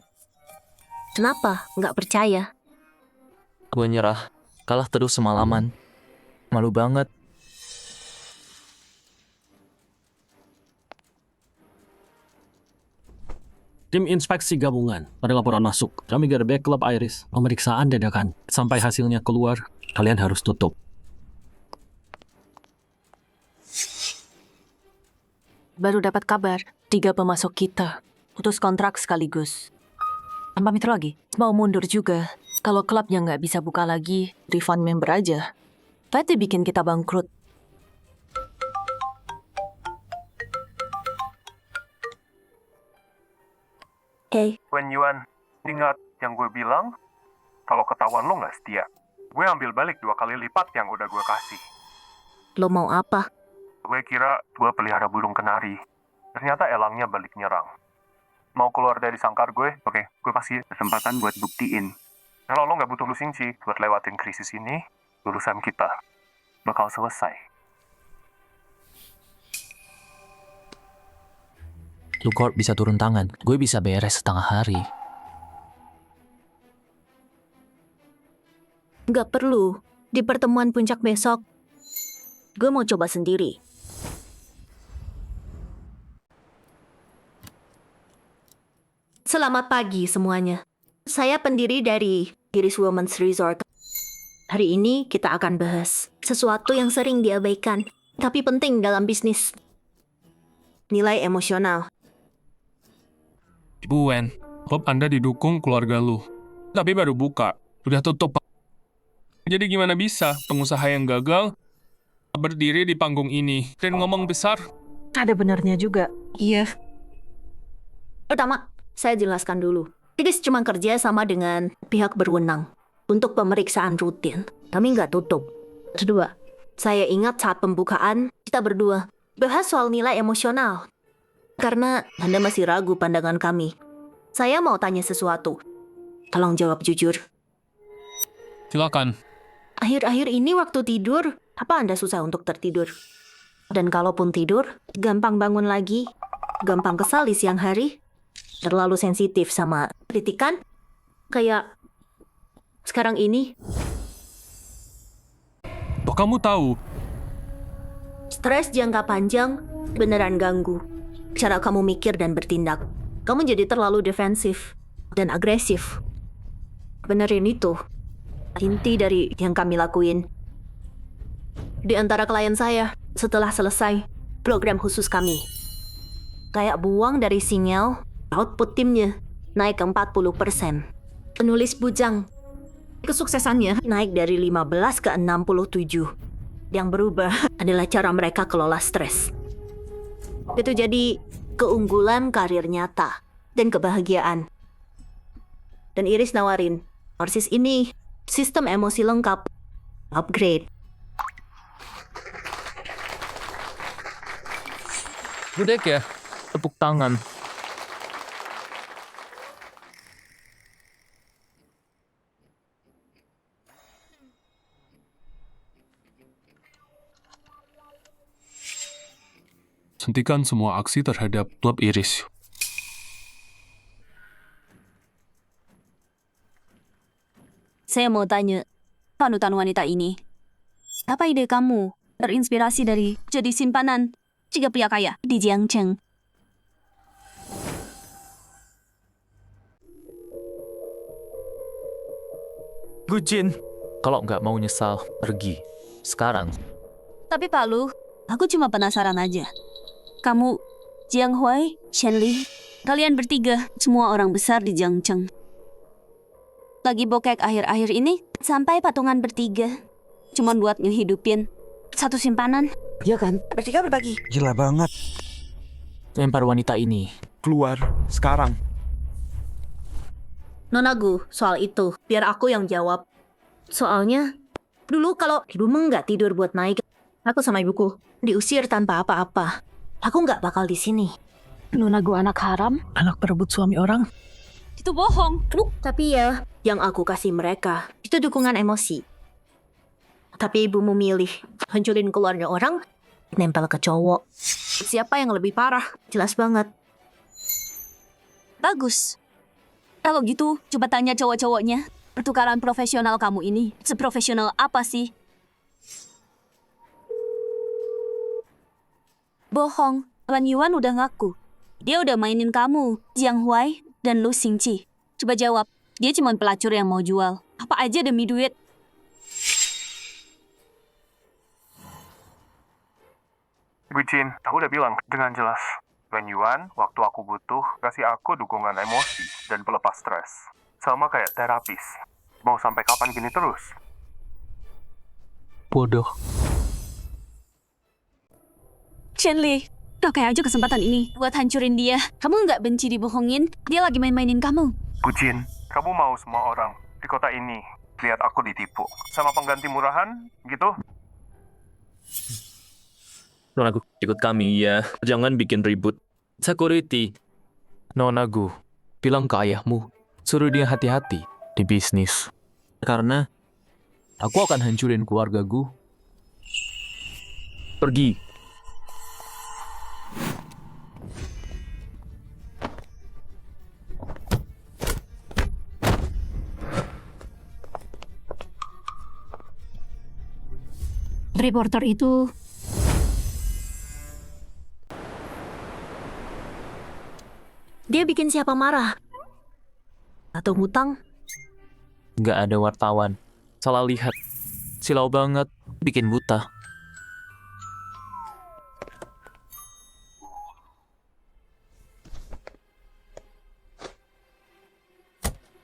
Speaker 1: Kenapa? Nggak percaya?
Speaker 3: Gue nyerah, kalah terus semalaman. Malu banget.
Speaker 10: Tim inspeksi gabungan, ada laporan masuk. Kami gerbek klub Iris. Pemeriksaan dadakan. Sampai hasilnya keluar, kalian harus tutup.
Speaker 2: Baru dapat kabar, 3 pemasok kita putus kontrak sekaligus. Tanpa mitra lagi, mau mundur juga. Kalau klubnya nggak bisa buka lagi, refund member aja. Pasti bikin kita bangkrut.
Speaker 1: Hey,
Speaker 9: Wen Yuan, ingat yang gue bilang? Kalau ketahuan lo nggak setia, gue ambil balik 2 kali lipat yang udah gue kasih.
Speaker 1: lo mau apa?
Speaker 9: Gue kira gue pelihara burung kenari. Ternyata elangnya balik nyerang. Mau keluar dari sangkar gue? Oke, gue kasih kesempatan buat buktiin. Kalau lo nggak butuh Luxingqi buat lewatin krisis ini, urusan kita bakal selesai.
Speaker 3: Lukor bisa turun tangan, gue bisa beres setengah hari.
Speaker 1: Nggak perlu. Di pertemuan puncak besok, gue mau coba sendiri. Selamat pagi semuanya. Saya pendiri dari Iris Women's Resort. Hari ini kita akan bahas sesuatu yang sering diabaikan, tapi penting dalam bisnis. Nilai emosional.
Speaker 9: Ibu Wen, klub Anda didukung keluarga lu. Tapi baru buka, udah tutup. Jadi gimana bisa pengusaha yang gagal berdiri di panggung ini dan ngomong besar?
Speaker 2: Ada benarnya juga. Iya.
Speaker 1: Pertama, saya jelaskan dulu. Iris cuma kerja sama dengan pihak berwenang untuk pemeriksaan rutin. Kami nggak tutup. Kedua, saya ingat saat pembukaan, kita berdua bahas soal nilai emosional.
Speaker 8: Karena Anda masih ragu pandangan kami. Saya mau tanya sesuatu. Tolong jawab jujur.
Speaker 9: Silakan.
Speaker 8: Akhir-akhir ini waktu tidur, apa Anda susah untuk tertidur? Dan kalaupun tidur, gampang bangun lagi, gampang kesal di siang hari, terlalu sensitif sama kritikan, kayak sekarang ini.
Speaker 9: Oh, kamu tahu,
Speaker 8: Stres jangka panjang beneran ganggu cara kamu mikir dan bertindak. Kamu jadi terlalu defensif dan agresif. Benerin itu. Inti dari yang kami lakuin. Di antara klien saya, setelah selesai program khusus kami, kayak buang dari sinyal, output timnya naik ke 40%. Penulis bujang, kesuksesannya naik dari 15 ke 67. Yang berubah adalah cara mereka kelola stres. Itu jadi keunggulan karir nyata dan kebahagiaan. Dan Iris nawarin, Orsis ini sistem emosi lengkap, upgrade.
Speaker 3: Budek ya, tepuk tangan.
Speaker 9: hentikan semua aksi terhadap klub Iris.
Speaker 12: Saya mau tanya, panutan wanita ini, apa ide kamu terinspirasi dari jadi simpanan jika pria kaya di Jiangcheng?
Speaker 3: Gujin, kalau nggak mau nyesal, pergi. Sekarang.
Speaker 12: Tapi Pak Lu, aku cuma penasaran aja. Kamu, Jiang Huai, Shen Li, kalian bertiga semua orang besar di Jiangcheng. Lagi bokek akhir-akhir ini, sampai patungan bertiga. Cuman buat ngehidupin satu simpanan.
Speaker 14: Iya kan?
Speaker 8: Bertiga berbagi.
Speaker 14: Gila banget.
Speaker 3: Lempar wanita ini.
Speaker 11: Keluar, sekarang.
Speaker 8: Nonagu, soal itu, biar aku yang jawab. Soalnya, dulu kalau ibumu nggak tidur buat naik, aku sama ibuku diusir tanpa apa-apa. Aku nggak bakal di sini.
Speaker 1: Nonagu anak haram, anak perebut suami orang.
Speaker 12: Itu bohong.
Speaker 8: Tapi ya, yang aku kasih mereka, itu dukungan emosi. Tapi ibumu milih hancurin keluarga orang, nempel ke cowok. Siapa yang lebih parah? Jelas banget.
Speaker 12: Bagus. Kalau gitu, coba tanya cowok-cowoknya. Pertukaran profesional kamu ini, seprofesional apa sih? Bohong. Wan Yuan udah ngaku. Dia udah mainin kamu, Jiang Huai, dan Lu Xingqi. Coba jawab. Dia cuma pelacur yang mau jual. Apa aja demi duit.
Speaker 9: Gujin, aku udah bilang dengan jelas. Wen Yuan, waktu aku butuh, kasih aku dukungan emosi dan pelepas stres. Sama kayak terapis. Mau sampai kapan gini terus?
Speaker 3: Bodoh.
Speaker 12: Shen Li, pakai aja kesempatan ini buat hancurin dia. Kamu nggak benci dibohongin? Dia lagi main-mainin kamu.
Speaker 9: Gujin, kamu mau semua orang di kota ini lihat aku ditipu sama pengganti murahan, gitu?
Speaker 13: Nonagu, ikut kami ya. Jangan bikin ribut. Security.
Speaker 3: Nonagu, bilang ke ayahmu, suruh dia hati-hati di bisnis. Karena aku akan hancurin keluargaku. Pergi.
Speaker 1: Reporter itu
Speaker 8: Dia bikin siapa marah? Atau hutang?
Speaker 3: Nggak ada wartawan. Salah lihat. Silau banget. Bikin buta.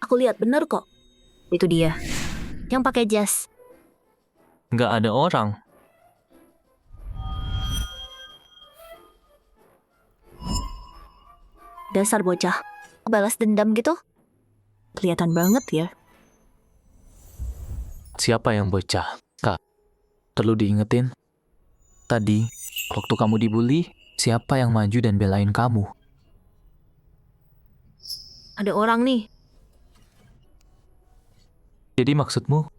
Speaker 8: Aku lihat bener kok. Itu dia. Yang pakai jas.
Speaker 3: Nggak ada orang.
Speaker 8: Dasar bocah. Balas dendam gitu? Kelihatan banget ya.
Speaker 3: Siapa yang bocah? Kak, perlu diingetin. Tadi, waktu kamu dibully, siapa yang maju dan belain kamu?
Speaker 1: Ada orang nih.
Speaker 3: Jadi maksudmu,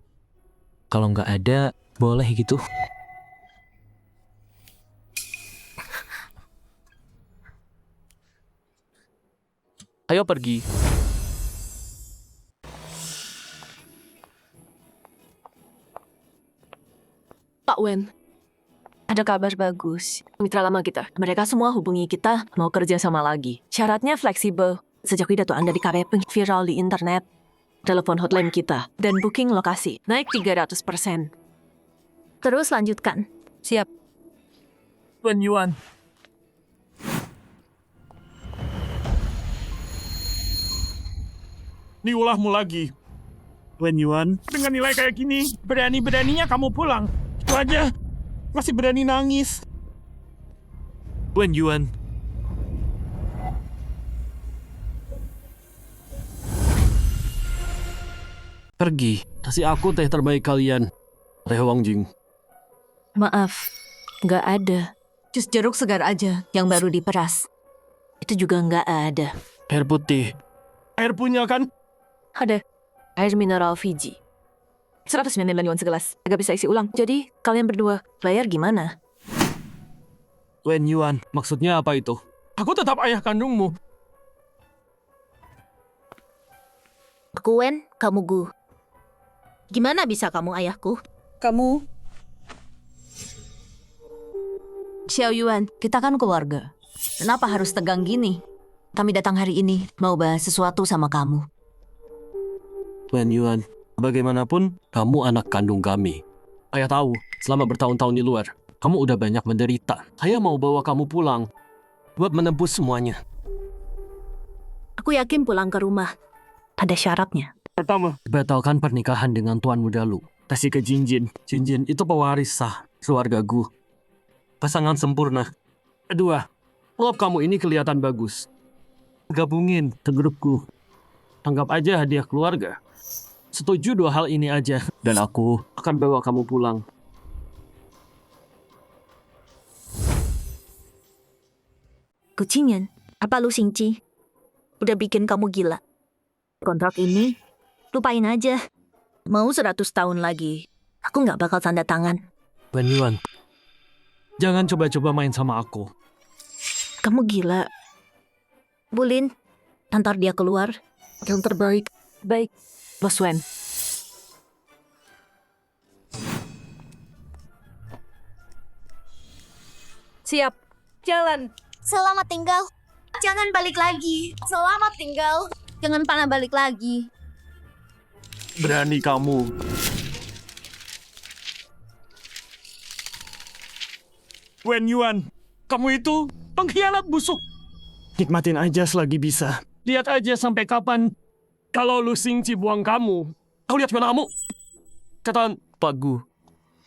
Speaker 3: kalau nggak ada, boleh gitu? Ayo pergi.
Speaker 6: Pak Wen, ada kabar bagus. Mitra lama kita, mereka semua hubungi kita mau kerja sama lagi. Syaratnya fleksibel. Sejak pidato Anda di KBP viral di internet, telepon hotline kita, dan booking lokasi naik 300%.
Speaker 1: Terus lanjutkan.
Speaker 2: Siap.
Speaker 10: Wen Yuan. Ini ulahmu lagi. Wen Yuan, dengan nilai kayak gini, berani-beraninya kamu pulang. Itu aja, masih berani nangis. Wen Yuan. Pergi, kasih aku teh terbaik kalian. Teh Wang Jing.
Speaker 2: Maaf, nggak ada. Jus jeruk segar aja yang baru diperas. Itu juga nggak ada.
Speaker 10: Air putih. Air punya kan?
Speaker 6: Ada air mineral Fiji. 199 yuan segelas. Agak bisa isi ulang. Jadi, kalian berdua bayar gimana?
Speaker 10: Wen Yuan, maksudnya apa itu? Aku tetap ayah kandungmu.
Speaker 1: Aku Wen, kamu Gu. Gimana bisa kamu ayahku?
Speaker 2: Kamu? Xiao Yuan, kita kan keluarga. Kenapa harus tegang gini? Kami datang hari ini mau bahas sesuatu sama kamu.
Speaker 10: Wen Yuan, bagaimanapun kamu anak kandung kami. Ayah tahu, selama bertahun-tahun di luar, kamu udah banyak menderita. Saya mau bawa kamu pulang buat menebus semuanya.
Speaker 1: Aku yakin pulang ke rumah. Ada syaratnya.
Speaker 10: Pertama, batalkan pernikahan dengan Tuan Muda Lu. Kasih ke Jinjin. Jinjin itu pewaris sah keluarga Gu. Pasangan sempurna. Kedua, klub kamu ini kelihatan bagus. Gabungin ke grupku. Anggap aja hadiah keluarga. Setuju 2 hal ini aja, dan aku akan bawa kamu pulang.
Speaker 1: Kucingan, apa lu Singci? Udah bikin kamu gila. Kontrak ini, lupain aja. Mau 100 tahun lagi, aku nggak bakal tanda tangan.
Speaker 10: Wen Yuan, jangan coba-coba main sama aku.
Speaker 1: Kamu gila. Bulin, antar dia keluar.
Speaker 6: Yang terbaik. Baik, Bos Wen.
Speaker 2: Siap. Jalan.
Speaker 12: Selamat tinggal. Jangan balik lagi. Selamat tinggal. Jangan pernah balik lagi.
Speaker 10: Berani kamu. Wen Yuan, kamu itu pengkhianat busuk. Nikmatin aja selagi bisa. Lihat aja sampai kapan. Kalau Lu Xingji buang kamu, kau lihat gimana kamu? Kata
Speaker 3: Pak Gu,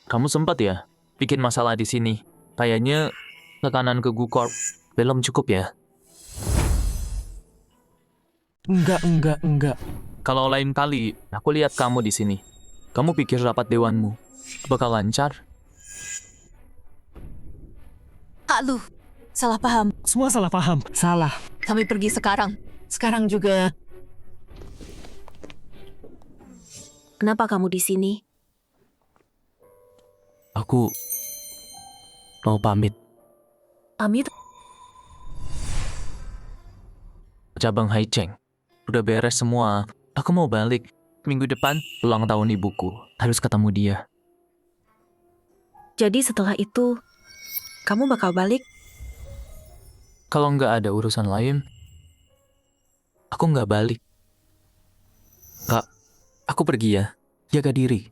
Speaker 3: kamu sempat ya bikin masalah di sini. Kayaknya tekanan ke Gu Corp belum cukup ya.
Speaker 10: Enggak.
Speaker 3: Kalau lain kali aku lihat kamu di sini, kamu pikir rapat dewanmu bakal lancar?
Speaker 2: Kak Lu, salah paham.
Speaker 10: Semua salah paham. Salah.
Speaker 2: Kami pergi sekarang. Sekarang juga.
Speaker 1: Kenapa kamu di sini?
Speaker 3: Aku mau pamit.
Speaker 1: Pamit?
Speaker 3: Cabang Haicheng udah beres semua. Aku mau balik. Minggu depan ulang tahun ibuku. Harus ketemu dia.
Speaker 1: Jadi setelah itu, kamu bakal balik?
Speaker 3: Kalau nggak ada urusan lain, aku nggak balik. Kak, aku pergi ya. Jaga diri.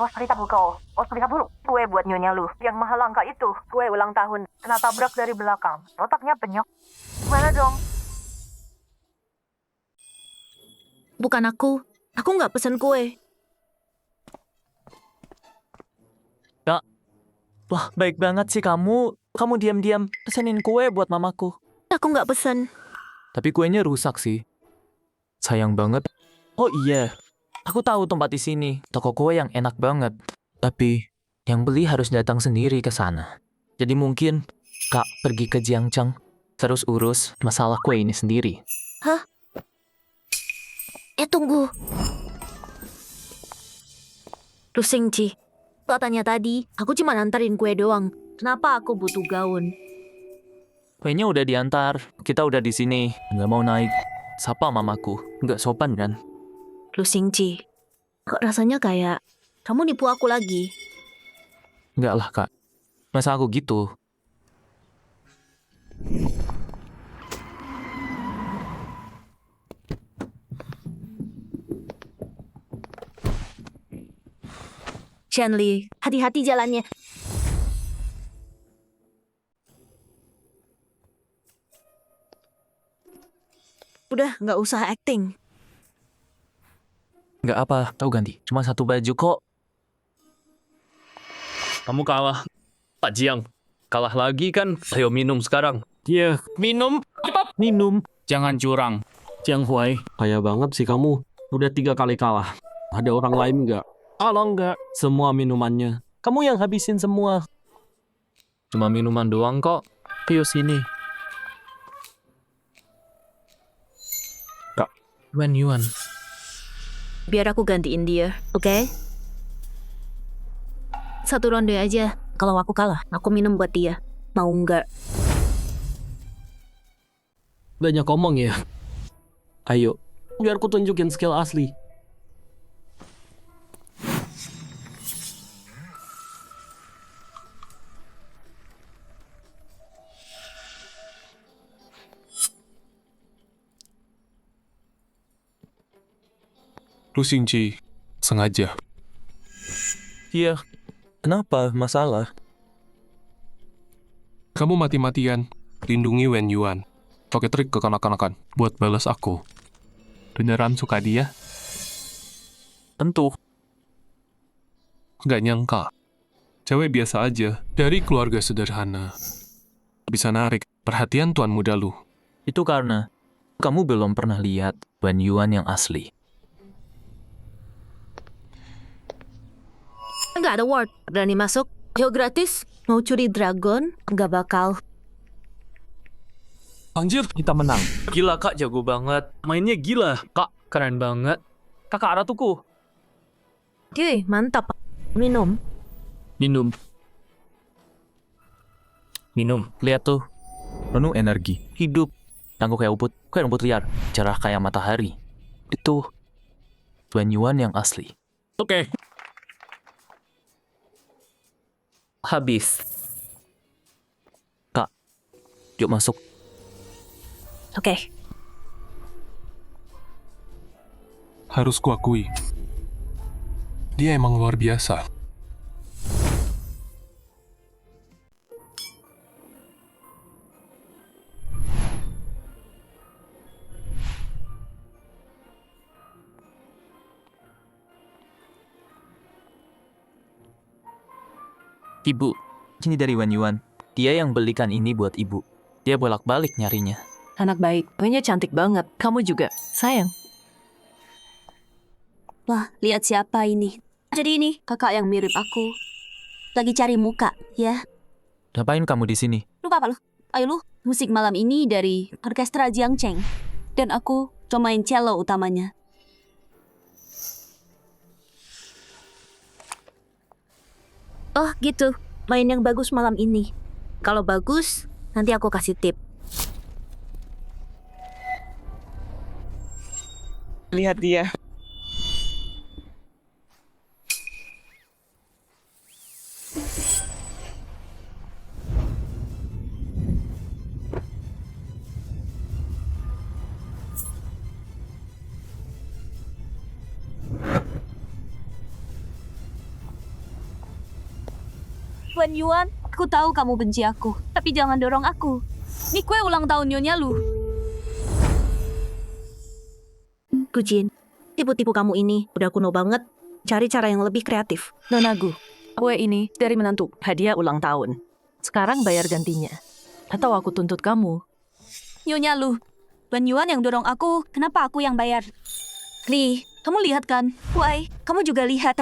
Speaker 4: Awas berita kau. Awas berita buruk. Kue buat nyonya lu. Yang mahal langka itu. Kue ulang tahun. Kena tabrak dari belakang. Otaknya penyok. Gimana dong?
Speaker 1: Bukan aku. Aku nggak pesen kue.
Speaker 3: Kak, wah baik banget sih kamu. Kamu diam-diam pesenin kue buat mamaku.
Speaker 1: Aku nggak pesen.
Speaker 3: Tapi kuenya rusak sih. Sayang banget. Oh iya, aku tahu tempat di sini, toko kue yang enak banget. Tapi yang beli harus datang sendiri ke sana. Jadi mungkin Kak pergi ke Jiangcheng, terus urus masalah kue ini sendiri.
Speaker 1: Hah? Tunggu. Lu Xingji, katanya tadi aku cuma nantarin kue doang. Kenapa aku butuh gaun?
Speaker 3: Kuenya udah diantar, kita udah di sini, nggak mau naik. Sapa mamaku, nggak sopan kan?
Speaker 1: Lu Xingji, kok rasanya kayak kamu nipu aku lagi?
Speaker 3: Nggak lah Kak, masa aku gitu?
Speaker 1: Shenli, hati-hati jalannya. Udah, nggak usah acting.
Speaker 3: Nggak apa, tahu ganti. Cuma satu baju kok.
Speaker 13: Kamu kalah. Pak Jiang, kalah lagi kan? Ayo minum sekarang.
Speaker 10: Dia minum. Cepat minum.
Speaker 14: Jangan curang.
Speaker 10: Jiang Huai, kaya banget sih kamu. Udah 3 kali kalah. Ada orang lain nggak? Kalau nggak, semua minumannya. Kamu yang habisin semua.
Speaker 13: Cuma minuman doang kok.
Speaker 3: Ayo sini. Kak, Wen Yuan.
Speaker 1: Biar aku gantiin dia, oke? Satu ronde aja. Kalau aku kalah, aku minum buat dia. Mau nggak?
Speaker 10: Banyak omong ya. Ayo, biar ku tunjukin skill asli.
Speaker 9: Lu Xingji, sengaja.
Speaker 3: Iya, kenapa? Masalah?
Speaker 9: Kamu mati-matian lindungi Wen Yuan. Pakai trik kekanak-kanakan buat balas aku. Beneran suka dia?
Speaker 3: Tentu.
Speaker 9: Gak nyangka. Cewek biasa aja, dari keluarga sederhana. Bisa narik perhatian tuan muda lu.
Speaker 3: Itu karena kamu belum pernah lihat Wen Yuan yang asli. Nggak ada ward. Berani masuk? Yo gratis? Mau curi dragon? Nggak bakal.
Speaker 9: Anjir,
Speaker 3: kita menang.
Speaker 13: Gila Kak, jago banget. Mainnya gila. Kak, keren banget.
Speaker 3: Kakak Ratuku. Oke, mantap. Minum.
Speaker 13: Minum. Minum.
Speaker 3: Lihat tuh. Penuh energi. Hidup. Tangguh kayak rumput liar. Cerah kayak matahari. Itu Wen Yuan yang asli.
Speaker 13: Oke. Habis.
Speaker 3: Kak, yuk masuk.
Speaker 1: Oke.
Speaker 9: harus kuakui. Dia emang luar biasa.
Speaker 3: Ibu, ini dari Wen Yuan. Dia yang belikan ini buat ibu. Dia bolak-balik nyarinya.
Speaker 2: Anak baik, punya cantik banget. Kamu juga, sayang.
Speaker 8: Wah, lihat siapa ini. Jadi ini kakak yang mirip aku. Lagi cari muka, ya.
Speaker 3: Ngapain kamu di sini?
Speaker 8: Lupa apa lu? Ayo lu, musik malam ini dari orkestra Jiangcheng. Dan aku cuma main cello utamanya.
Speaker 1: Oh gitu, main yang bagus malam ini. Kalau bagus, nanti aku kasih tip.
Speaker 15: Lihat dia.
Speaker 8: Wen Yuan, aku tahu kamu benci aku, tapi jangan dorong aku. Ini kue ulang tahun Nyonya lu.
Speaker 1: Gujin, tipu-tipu kamu ini udah kuno banget. Cari cara yang lebih kreatif.
Speaker 2: Nonagu, kue ini dari menantu, hadiah ulang tahun. Sekarang bayar gantinya. Atau aku tuntut kamu.
Speaker 8: Nyonya lu,
Speaker 12: Tuan Yuan yang dorong aku, kenapa aku yang bayar? Li, kamu lihat kan? Why, kamu juga lihat.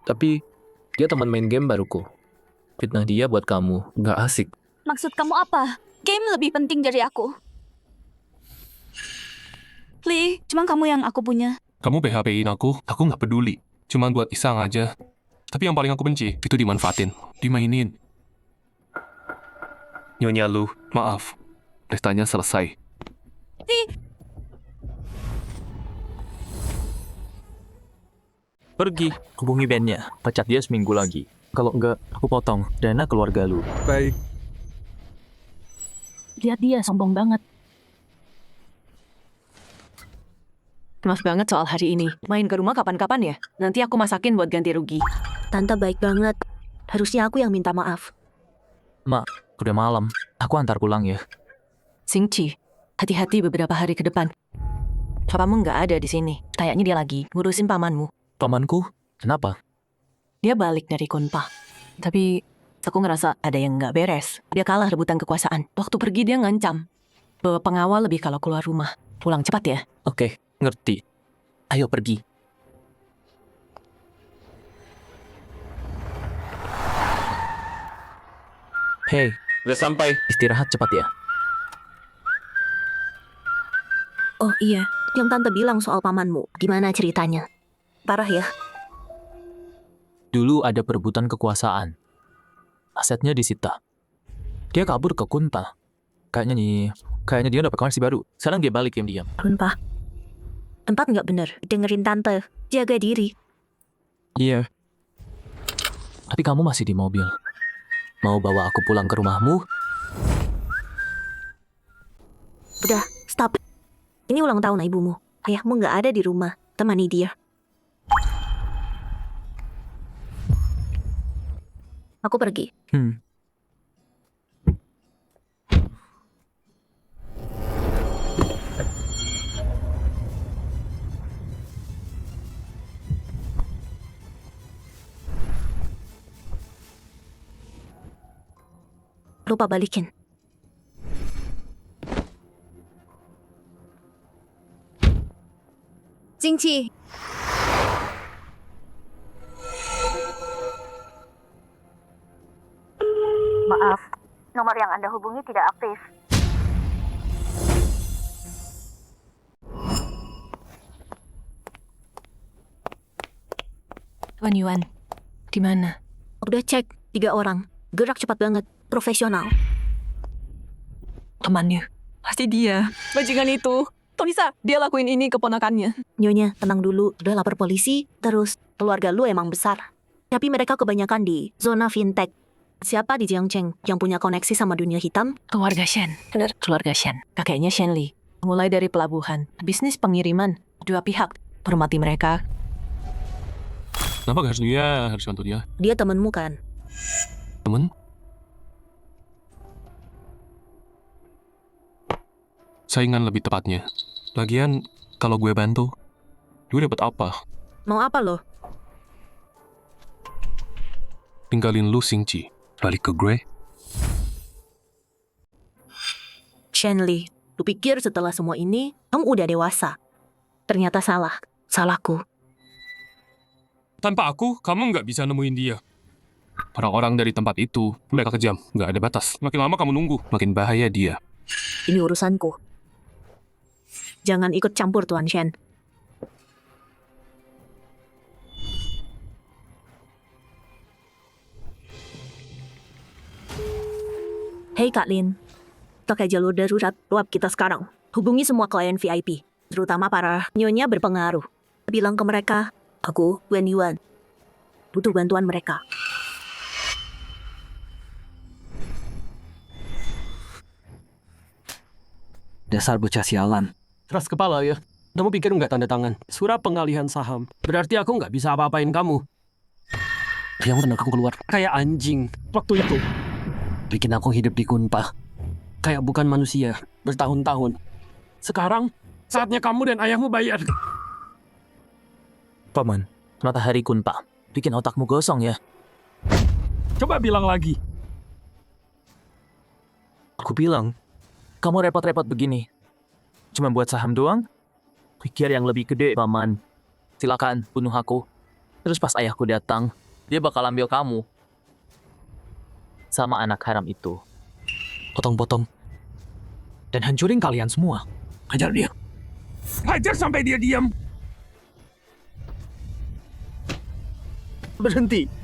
Speaker 13: Tapi dia teman main game baruku. Fitnah dia buat kamu, nggak asik.
Speaker 12: Maksud kamu apa? Game lebih penting dari aku. Li, cuma kamu yang aku punya.
Speaker 9: Kamu PHP-in aku nggak peduli. Cuman buat iseng aja. Tapi yang paling aku benci, itu dimanfaatin, dimainin. Nyonya Lu, maaf. Pestanya selesai.
Speaker 3: Pergi, hubungi bandnya, pecat dia seminggu lagi. Kalau enggak, aku potong dana keluarga lu.
Speaker 10: Baik.
Speaker 6: Lihat dia, sombong banget. Maaf banget soal hari ini. Main ke rumah kapan-kapan ya? Nanti aku masakin buat ganti rugi.
Speaker 8: Tante baik banget. Harusnya aku yang minta maaf.
Speaker 3: Mak, udah malam. Aku antar pulang ya.
Speaker 6: Xingqi, hati-hati beberapa hari ke depan. Papamu nggak ada di sini. Kayaknya dia lagi ngurusin pamanmu.
Speaker 3: Pamanku? Kenapa?
Speaker 6: Dia balik dari Kunpa. Tapi aku ngerasa ada yang nggak beres. Dia kalah rebutan kekuasaan. Waktu pergi dia ngancam. Bawa pengawal lebih kalau keluar rumah. Pulang cepat ya.
Speaker 3: Oke, ngerti. Ayo pergi. Hei,
Speaker 13: Udah sampai.
Speaker 3: istirahat cepat ya.
Speaker 8: Oh iya, yang tante bilang soal pamanmu. Gimana ceritanya? Parah ya?
Speaker 3: Dulu ada perebutan kekuasaan. Asetnya disita. Dia kabur ke Kunpa. Kayaknya dia dapat koneksi baru. Sekarang dia balik diam-diam.
Speaker 8: Kunpa. Empat nggak bener. Dengerin tante. Jaga diri.
Speaker 3: Iya. Tapi kamu masih di mobil. Mau bawa aku pulang ke rumahmu?
Speaker 8: Udah, stop. Ini ulang tahun ibumu. Ayahmu nggak ada di rumah. Temani dia. Aku pergi. Lupa balikin.
Speaker 1: Xingqi,
Speaker 4: Maaf, nomor yang Anda hubungi tidak aktif.
Speaker 6: Tuan Yuan, di mana?
Speaker 8: Udah cek. 3 orang. Gerak cepat banget. Profesional.
Speaker 6: Temannya. Pasti dia. Bajingan itu. Kok bisa dia lakuin ini ke ponakannya?
Speaker 8: Nyonya, tenang dulu. Udah lapor polisi. Terus, keluarga lu emang besar. Tapi mereka kebanyakan di zona fintech. Siapa di Jiangcheng yang punya koneksi sama dunia hitam?
Speaker 6: Keluarga Shen. Bener. Keluarga Shen. Kakeknya Shen Li. Mulai dari pelabuhan, bisnis pengiriman, dua pihak. Hormati mereka.
Speaker 9: Kenapa gak harus dia? Harus bantu dia.
Speaker 8: Dia temenmu kan?
Speaker 9: Temen? Saingan lebih tepatnya. Lagian, kalau gue bantu, gue dapat apa?
Speaker 8: Mau apa lo?
Speaker 9: Tinggalin lu, Xingqi. Balik ke gue.
Speaker 8: Shen Li, lu pikir setelah semua ini, kamu udah dewasa? Ternyata salah. Salahku.
Speaker 9: Tanpa aku, kamu nggak bisa nemuin dia. Orang-orang dari tempat itu, mereka kejam, nggak ada batas. Makin lama kamu nunggu, makin bahaya dia.
Speaker 8: Ini urusanku. Jangan ikut campur, Tuan Shen. Hei Kak Lin, pakai jalur darurat WhatsApp kita sekarang. Hubungi semua klien VIP, terutama para nyonya berpengaruh. Bilang ke mereka, aku, Wen Yuan, butuh bantuan mereka.
Speaker 10: Dasar bocah sialan. Keras kepala ya. Kamu pikir nggak tanda tangan? Surat pengalihan saham. Berarti aku nggak bisa apa-apain kamu. Yang benar kamu keluar. Kayak anjing. Waktu itu. Bikin aku hidup di Kunpa. Kayak bukan manusia. Bertahun-tahun. Sekarang, saatnya kamu dan ayahmu bayar.
Speaker 3: Paman, matahari Kunpa. Bikin otakmu gosong ya.
Speaker 10: Coba bilang lagi.
Speaker 3: Aku bilang, Kamu repot-repot begini. Cuma buat saham doang? Pikir yang lebih gede, Paman. Silakan, bunuh aku. Terus pas ayahku datang, dia bakal ambil kamu. Sama anak haram itu. Potong-potong. Dan hancurin kalian semua. Hajar dia.
Speaker 9: Hajar sampai dia diam.
Speaker 3: Berhenti.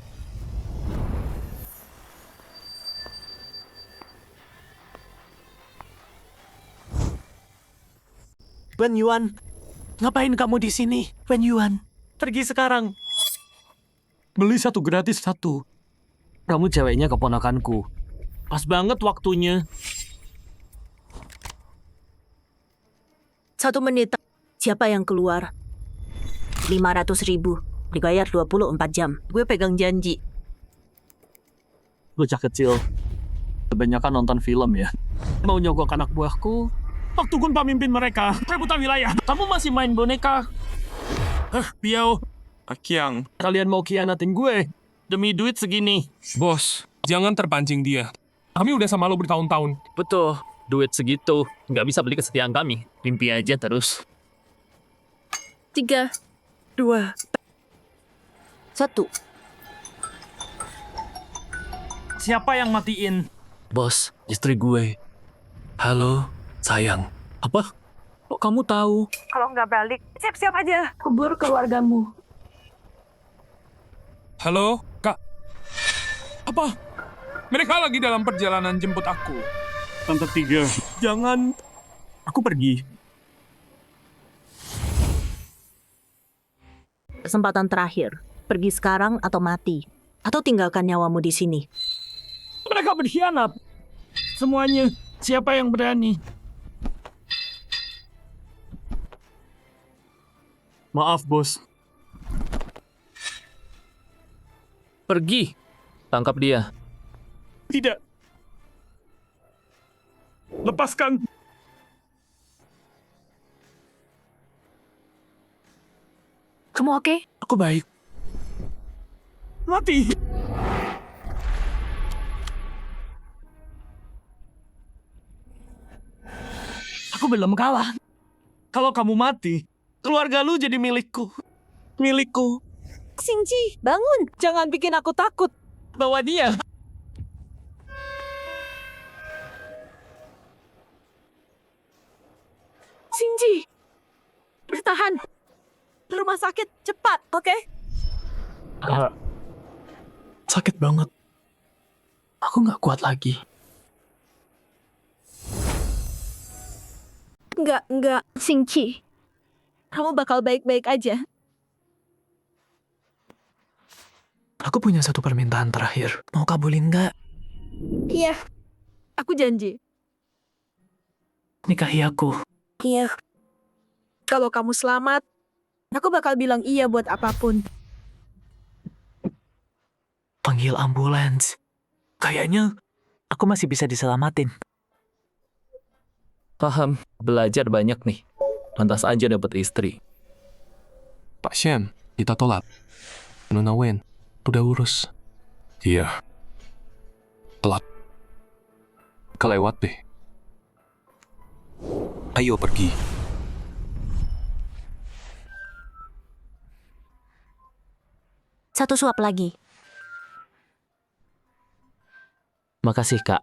Speaker 3: Wen Yuan, ngapain kamu di sini? Wen Yuan, pergi sekarang.
Speaker 10: Beli satu gratis satu. Kamu ceweknya keponakanku. Pas banget waktunya.
Speaker 1: 1 menit. Siapa yang keluar? 500.000. Dibayar 24 jam. Gue pegang janji.
Speaker 10: Bocah kecil. Kebanyakan nonton film ya. Mau nyogok anak buahku. Waktu gue pemimpin mereka. Rebutan wilayah. Kamu masih main boneka. Piao.
Speaker 9: Akiang.
Speaker 10: Kalian mau khianatin gue. Demi duit segini.
Speaker 9: Bos, jangan terpancing dia. Kami udah sama lo bertahun-tahun.
Speaker 13: Betul, duit segitu nggak bisa beli kesetiaan kami. Mimpi aja terus.
Speaker 1: 3, 2, 1.
Speaker 10: Siapa yang matiin?
Speaker 3: Bos, istri gue. Halo, sayang.
Speaker 13: Apa? Kok kamu tahu?
Speaker 4: Kalau nggak balik, siap-siap aja.
Speaker 6: Kubur keluargamu.
Speaker 9: Halo, Kak. Apa? Mereka lagi dalam perjalanan jemput aku.
Speaker 10: Tante 3. Jangan. Aku pergi.
Speaker 1: Kesempatan terakhir. Pergi sekarang atau mati. Atau tinggalkan nyawamu di sini.
Speaker 10: Mereka berkhianat. Semuanya. Siapa yang berani? Maaf, bos.
Speaker 13: Pergi. Tangkap dia.
Speaker 10: Tidak. Lepaskan.
Speaker 1: Kamu oke?
Speaker 3: Aku baik.
Speaker 10: Mati. Aku belum kalah. Kalau kamu mati, keluarga lu jadi milikku. Milikku.
Speaker 1: Xingji, bangun. Jangan bikin aku takut.
Speaker 10: Bawa dia.
Speaker 1: Xingji, bertahan. Rumah sakit, cepat, oke?
Speaker 3: Sakit banget. Aku nggak kuat lagi.
Speaker 1: Enggak, Xingji. Kamu bakal baik-baik aja.
Speaker 3: Aku punya satu permintaan terakhir. Mau kabulin nggak?
Speaker 1: Iya. Aku janji.
Speaker 3: Nikahi aku.
Speaker 1: Iya. Kalau kamu selamat, aku bakal bilang iya buat apapun.
Speaker 3: Panggil ambulans. Kayaknya aku masih bisa diselamatin.
Speaker 13: Paham, belajar banyak nih. Lantas aja dapat istri.
Speaker 9: Pak Shem, kita tolak. Nona Wen, udah urus. Iya. Telat. Kelewat deh. Ayo pergi.
Speaker 1: Satu suap lagi.
Speaker 3: Makasih, Kak.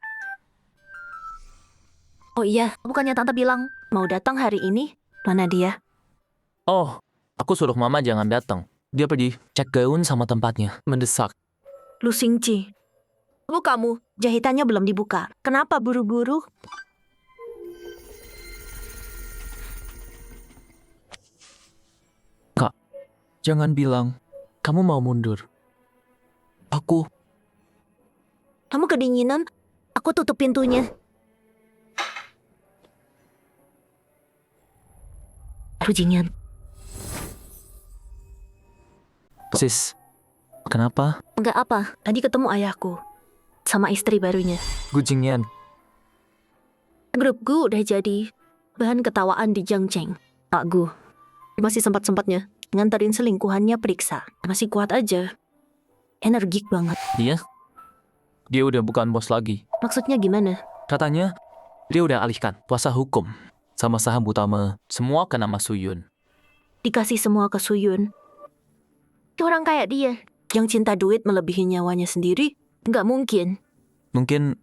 Speaker 1: Oh iya, bukannya Tante bilang mau datang hari ini? Mana dia?
Speaker 3: Oh, aku suruh Mama jangan datang. Dia pergi cek gaun sama tempatnya. Mendesak.
Speaker 1: Lu Xingji. Kamu, jahitannya belum dibuka. Kenapa buru-buru?
Speaker 3: Kak, jangan bilang kamu mau mundur.
Speaker 1: Kamu kedinginan? Aku tutup pintunya. Rujingan.
Speaker 3: Sis, kenapa?
Speaker 1: Enggak apa, tadi ketemu ayahku. Sama istri barunya.
Speaker 3: Gujingyan.
Speaker 1: Grup Gu udah jadi bahan ketawaan di Jiangcheng. Pak Gu masih sempat-sempatnya nganterin selingkuhannya periksa. Masih kuat aja. Energik banget.
Speaker 3: Dia udah bukan bos lagi.
Speaker 1: Maksudnya gimana?
Speaker 3: Katanya, Dia udah alihkan kuasa hukum sama saham utama semua ke nama Suyun.
Speaker 1: Dikasih semua ke Suyun. Orang kayak dia, yang cinta duit melebihi nyawanya sendiri, nggak mungkin.
Speaker 3: Mungkin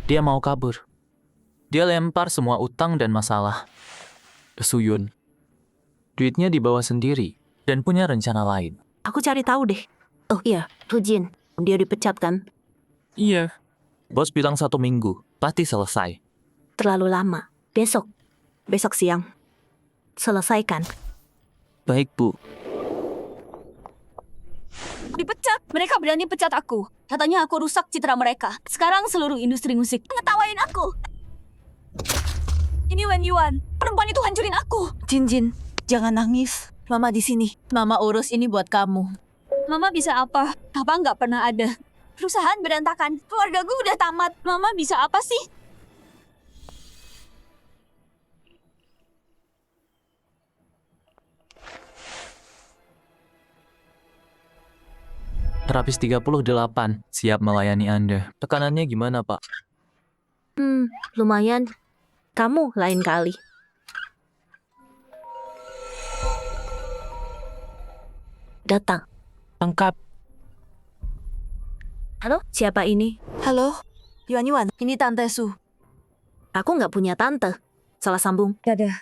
Speaker 3: dia mau kabur. Dia lempar semua utang dan masalah ke Suyun. Duitnya dibawa sendiri dan punya rencana lain.
Speaker 1: Aku cari tahu deh. Oh iya, Rujin. Dia dipecat kan?
Speaker 3: Iya. Bos bilang 1 minggu, pasti selesai.
Speaker 1: Terlalu lama. Besok siang. Selesaikan.
Speaker 3: Baik, Bu.
Speaker 12: Dipecat. Mereka berani pecat aku. Katanya aku rusak citra mereka. Sekarang seluruh industri musik ngetawain aku. Ini Wen Yuan. Perempuan itu hancurin aku.
Speaker 2: Jin, jangan nangis. Mama di sini. Mama urus ini buat kamu.
Speaker 12: Mama bisa apa? Papa nggak pernah ada. Perusahaan berantakan. Keluarga gue udah tamat. Mama bisa apa sih?
Speaker 3: Terapis 38 siap melayani Anda. Tekanannya gimana, Pak?
Speaker 1: Lumayan. Kamu lain kali. Datang.
Speaker 3: Lengkap.
Speaker 1: Halo, siapa ini?
Speaker 2: Halo, Yuan, ini Tante Su.
Speaker 1: Aku nggak punya tante. Salah sambung.
Speaker 2: Dadah.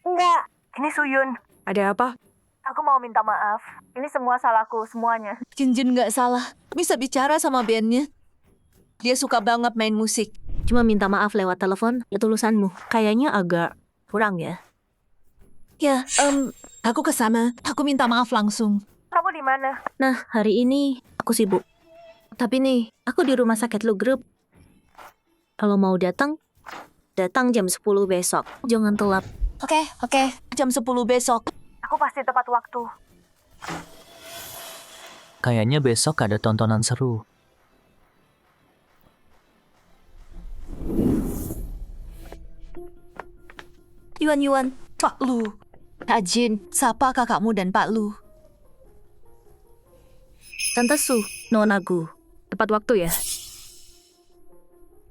Speaker 4: Enggak. Ini Suyun.
Speaker 6: Ada apa?
Speaker 4: Aku mau minta maaf. Ini semua salahku, semuanya.
Speaker 2: Jin nggak salah. Bisa bicara sama bandnya. Dia suka banget main musik.
Speaker 1: Cuma minta maaf lewat telepon, ketulusanmu. Kayaknya agak kurang ya.
Speaker 2: Ya, aku kesana. Aku minta maaf langsung.
Speaker 4: Kamu di mana?
Speaker 1: Nah, hari ini aku sibuk. Tapi nih, aku di rumah sakit Lu Group. Kalau mau datang jam 10 besok. Jangan telat.
Speaker 2: Oke. Jam 10 besok.
Speaker 4: Aku pasti tepat waktu.
Speaker 3: Kayaknya besok ada tontonan seru.
Speaker 2: Yuan, Pak Lu. Kak Jin, sapa kakakmu dan Pak Lu.
Speaker 1: Tante Su, Nona Gu. Tepat waktu ya?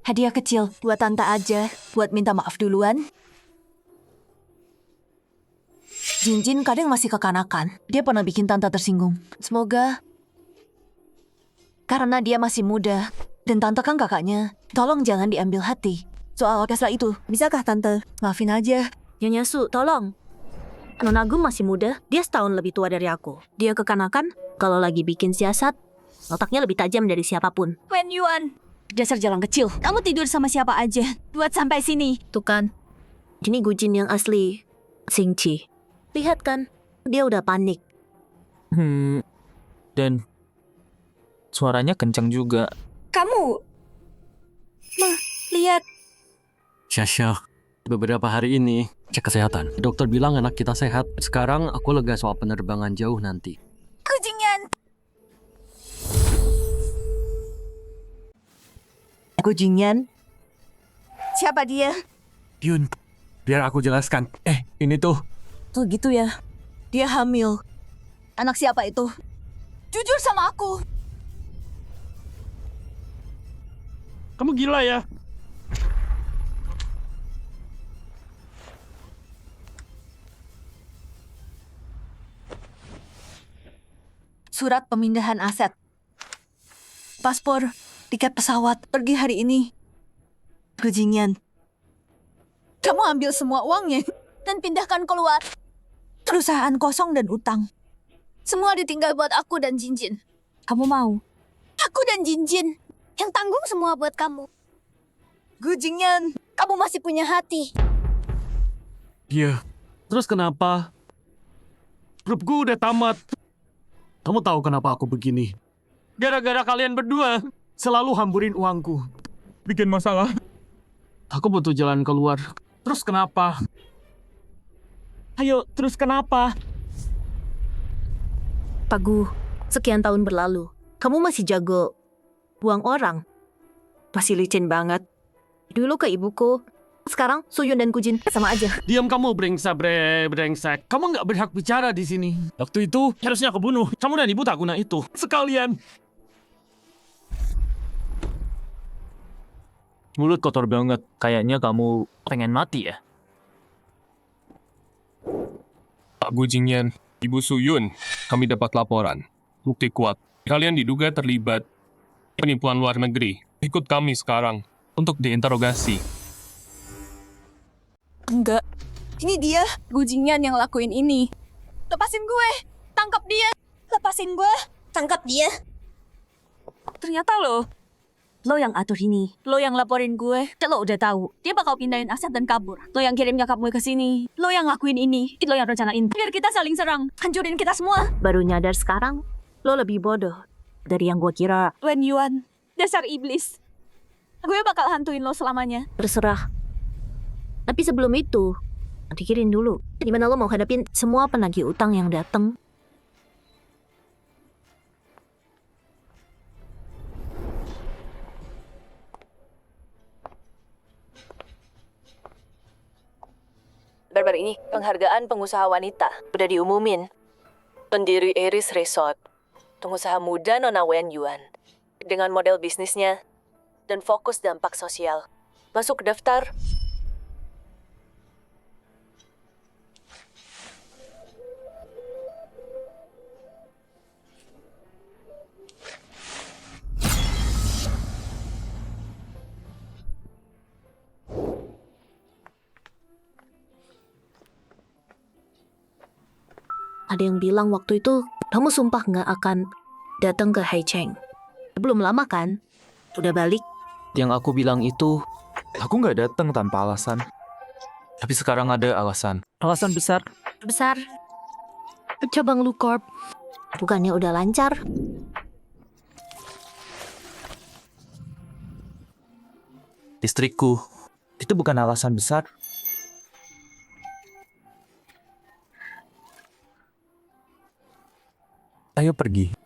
Speaker 2: Hadiah kecil buat tante aja, buat minta maaf duluan. Jin kadang masih kekanakan. Dia pernah bikin tante tersinggung. Semoga karena dia masih muda dan tante kan kakaknya. Tolong jangan diambil hati. Soal orkestra itu, bisakah tante? Maafin aja.
Speaker 1: Nyonya Su, tolong. Nona Gu masih muda, dia setahun lebih tua dari aku. Dia kekanakan, kalau lagi bikin siasat, otaknya lebih tajam dari siapapun.
Speaker 12: Wen Yuan.
Speaker 2: Dasar jalan kecil.
Speaker 12: Kamu tidur sama siapa aja? Buat sampai sini.
Speaker 1: Tuh kan, ini Gujin yang asli. Xingqi. Lihat kan, dia udah panik.
Speaker 3: Dan suaranya kencang juga.
Speaker 12: Kamu. Lihat.
Speaker 10: Syasha, beberapa hari ini cek kesehatan. Dokter bilang anak kita sehat. Sekarang aku lega soal penerbangan jauh nanti.
Speaker 12: Kucingnya.
Speaker 2: Gujingan. Siapa dia?
Speaker 9: Yun, biar aku jelaskan. Ini tuh.
Speaker 2: Oh gitu ya. Dia hamil. Anak siapa itu?
Speaker 12: Jujur sama aku.
Speaker 10: Kamu gila ya?
Speaker 2: Surat pemindahan aset. Paspor, tiket pesawat, pergi hari ini. Gujingan. Kamu ambil semua uangnya
Speaker 12: Dan pindahkan keluar.
Speaker 2: perusahaan kosong dan utang.
Speaker 12: Semua ditinggal buat aku dan Jinjin.
Speaker 2: Kamu mau?
Speaker 12: Aku dan Jinjin. Yang tanggung semua buat kamu.
Speaker 2: Gujingan.
Speaker 12: Kamu masih punya hati.
Speaker 10: Iya. Terus kenapa? Grupku udah tamat. Kamu tahu kenapa aku begini? Gara-gara kalian berdua selalu hamburin uangku.
Speaker 9: Bikin masalah.
Speaker 10: Aku butuh jalan keluar. Terus kenapa? Ayo, terus kenapa?
Speaker 1: Pak Gu, sekian tahun berlalu, kamu masih jago buang orang. Masih licin banget. Dulu ke ibuku, sekarang Suyun dan Gujin sama aja.
Speaker 10: Diam kamu, brengsek. Kamu nggak berhak bicara di sini. Waktu itu harusnya aku bunuh kamu dan ibu tak guna itu sekalian.
Speaker 3: Mulut kotor banget. Kayaknya kamu pengen mati ya?
Speaker 9: Pak Gujingyan, Ibu Suyun, kami dapat laporan. Bukti kuat. Kalian diduga terlibat penipuan luar negeri. Ikut kami sekarang untuk diinterogasi.
Speaker 1: Enggak. Ini dia, Gujingyan yang lakuin ini. Lepasin gue. Tangkap dia. Lepasin gue.
Speaker 8: Tangkap dia.
Speaker 1: Ternyata
Speaker 8: Lo yang atur ini.
Speaker 1: lo yang laporin gue.
Speaker 8: Lo udah tahu. Dia bakal pindahin aset dan kabur. Lo yang kirim nyokap gue ke sini. Lo yang lakuin ini. Lo yang rencanain. Biar kita saling serang. Hancurin kita semua.
Speaker 12: Baru nyadar sekarang, lo lebih bodoh dari yang gue kira.
Speaker 1: Wen Yuan, dasar iblis. Gue bakal hantuin lo selamanya.
Speaker 12: Terserah. Tapi sebelum itu, pikirin dulu. Gimana lo mau hadapin semua penagih utang yang datang?
Speaker 2: Baru-baru ini, penghargaan pengusaha wanita udah diumumin. Pendiri Iris Resort, pengusaha muda Nona Wen Yuan, dengan model bisnisnya dan fokus dampak sosial. Masuk daftar.
Speaker 12: Ada yang bilang waktu itu, kamu sumpah nggak akan datang ke Haicheng. Belum lama kan? Udah balik.
Speaker 3: Yang aku bilang itu, aku nggak datang tanpa alasan. Tapi sekarang ada alasan. Alasan besar.
Speaker 12: Besar. Cabang Lu Corp. Bukannya udah lancar?
Speaker 3: Listrikku. Itu bukan alasan besar. Ayo pergi.